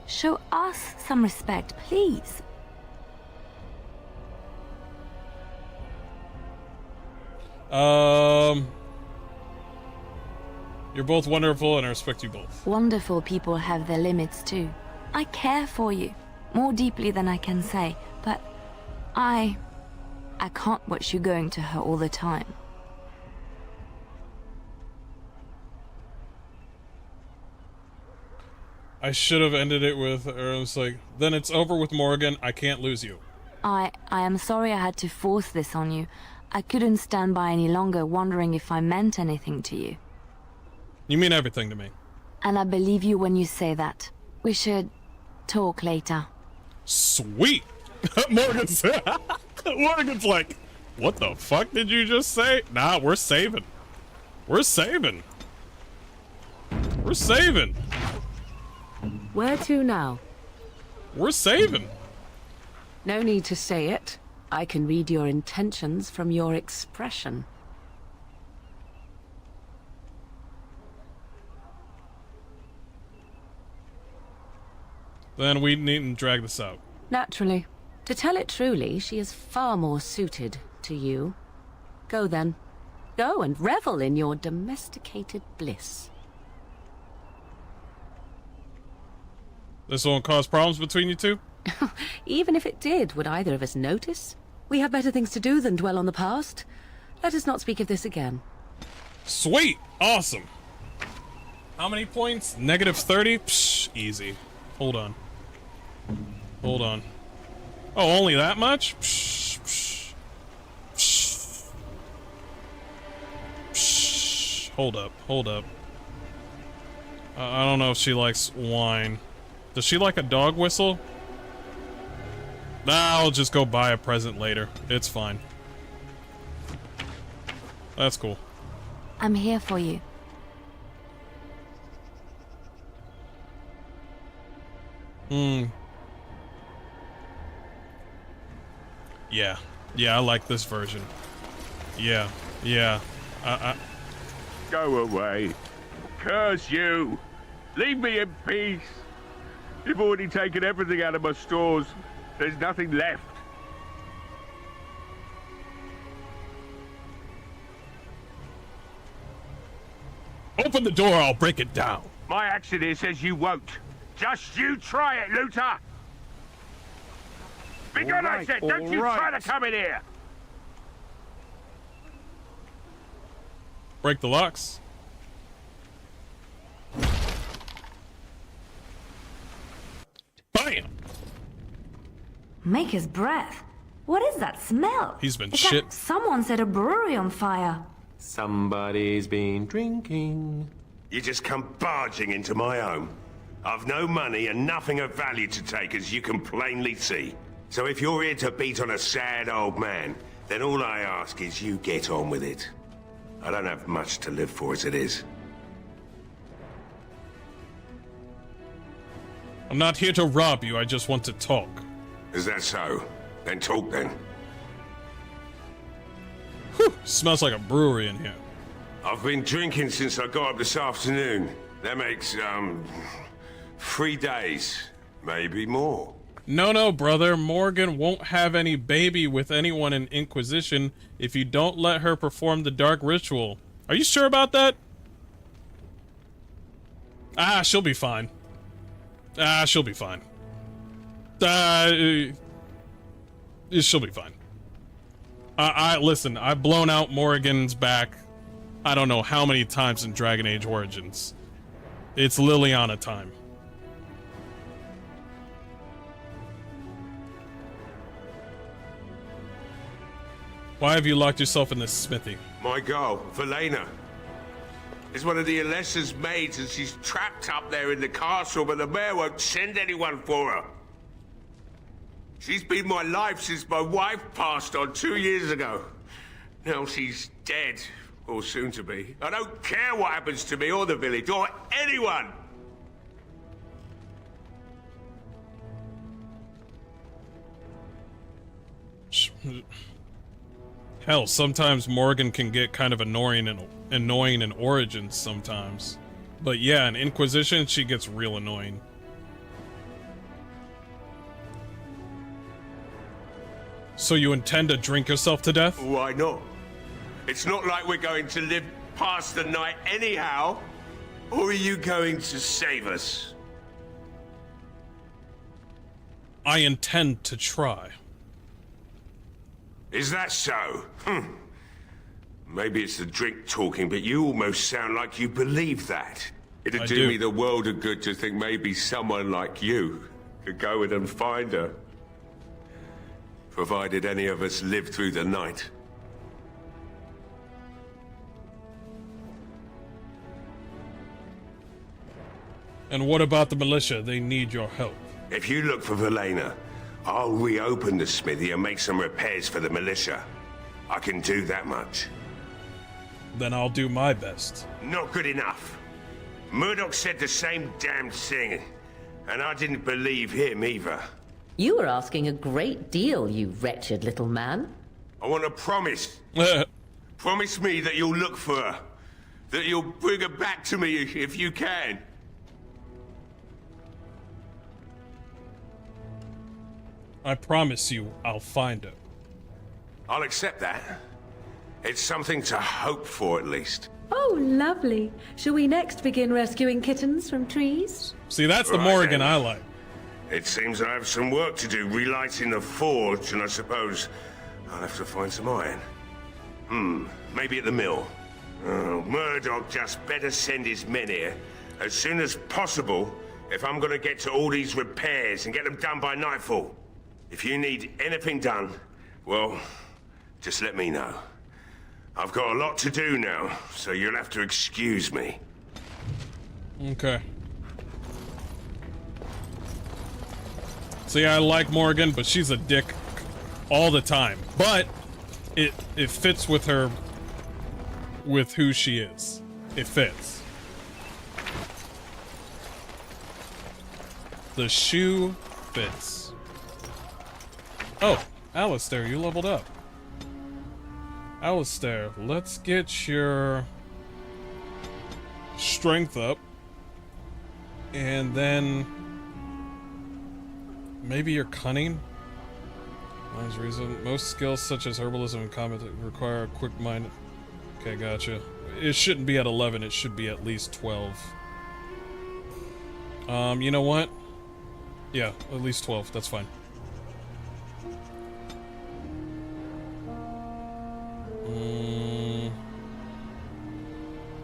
Show us some respect, please. You're both wonderful and I respect you both. Wonderful people have their limits too. I care for you, more deeply than I can say, but I can't watch you going to her all the time. I should have ended it with, or I was like, then it's over with Morgan, I can't lose you. I am sorry I had to force this on you. I couldn't stand by any longer wondering if I meant anything to you. You mean everything to me. And I believe you when you say that. We should talk later. Sweet! Morgan's like, what the fuck did you just say? Nah, we're saving. We're saving. We're saving. Where to now? We're saving. No need to say it. I can read your intentions from your expression. then we needn't drag this out. Naturally. To tell it truly, she is far more suited to you. Go then. Go and revel in your domesticated bliss. This won't cause problems between you two? Even if it did, would either of us notice? We have better things to do than dwell on the past. Let us not speak of this again. Sweet! Awesome! How many points? Negative 30? Psh, easy. Hold on. Hold on. Oh, only that much? Psh, psh, psh. Psh. Hold up, hold up. I don't know if she likes wine. Does she like a dog whistle? Nah, I'll just go buy a present later. It's fine. That's cool. I'm here for you. Yeah. Yeah, I like this version. Yeah. Yeah. Go away. Curse you. Leave me in peace. You've already taken everything out of my stores. There's nothing left. Open the door, I'll break it down. My accent here says you won't. Just you try it, looter! Be good, I said! Don't you try to come in here! Break the locks. Bam! Maker's breath. What is that smell? He's been It's shit. like someone set a brewery on fire. Somebody's been drinking. You just come barging into my home. I've no money and nothing of value to take, as you can plainly see. So if you're here to beat on a sad old man, then all I ask is you get on with it. I don't have much to live for as it is. I'm not here to rob you, I just want to talk. Is that so? Then talk then. Whew, smells like a brewery in here. I've been drinking since I got up this afternoon. That makes, 3 days. Maybe more. No, brother. Morgan won't have any baby with anyone in Inquisition if you don't let her perform the dark ritual. Are you sure about that? Ah, she'll be fine. Ah, she'll be fine. She'll be fine. Listen, I've blown out Morrigan's back I don't know how many times in Dragon Age Origins. It's Liliana time. Why have you locked yourself in this smithy? My girl, Velena, is one of the Alessa's maids, and she's trapped up there in the castle, but the mayor won't send anyone for her. She's been my life since my wife passed on 2 years ago. Now she's dead, or soon to be. I don't care what happens to me or the village, or anyone! Hell, sometimes Morgan can get kind of annoying in Origins sometimes. But yeah, in Inquisition, she gets real annoying. So you intend to drink yourself to death? Why not? It's not like we're going to live past the night anyhow. Or are you going to save us? I intend to try. Is that so? Maybe it's the drink talking, but you almost sound like you believe that. It'd do me the world of good to think maybe someone like you could go in and find her. Provided any of us live through the night. And what about the militia? They need your help. If you look for Velena, I'll reopen the smithy and make some repairs for the militia. I can do that much. Then I'll do my best. Not good enough. Murdoch said the same damn thing, and I didn't believe him either. You were asking a great deal, you wretched little man. I want a promise. Promise me that you'll look for her. That you'll bring her back to me if you can. I promise you, I'll find it. I'll accept that. It's something to hope for, at least. Oh, lovely. Shall we next begin rescuing kittens from trees? See, that's the Right Morrigan then. I like. It seems I have some work to do relighting the forge, and I suppose I'll have to find some iron. Maybe at the mill. Oh, Murdoch just better send his men here as soon as possible if I'm gonna get to all these repairs and get them done by nightfall. If you need anything done, well, just let me know. I've got a lot to do now, so you'll have to excuse me. Okay. See, I like Morrigan, but she's a dick all the time. But it fits with her, with who she is. It fits. The shoe fits. Oh, Alistair, you leveled up. Alistair, let's get your strength up. And then maybe your cunning? Wise reason. Most skills such as herbalism and combat require a quick mind. Okay, gotcha. It shouldn't be at 11, it should be at least 12. You know what? Yeah, at least 12, that's fine.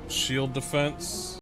Shield defense.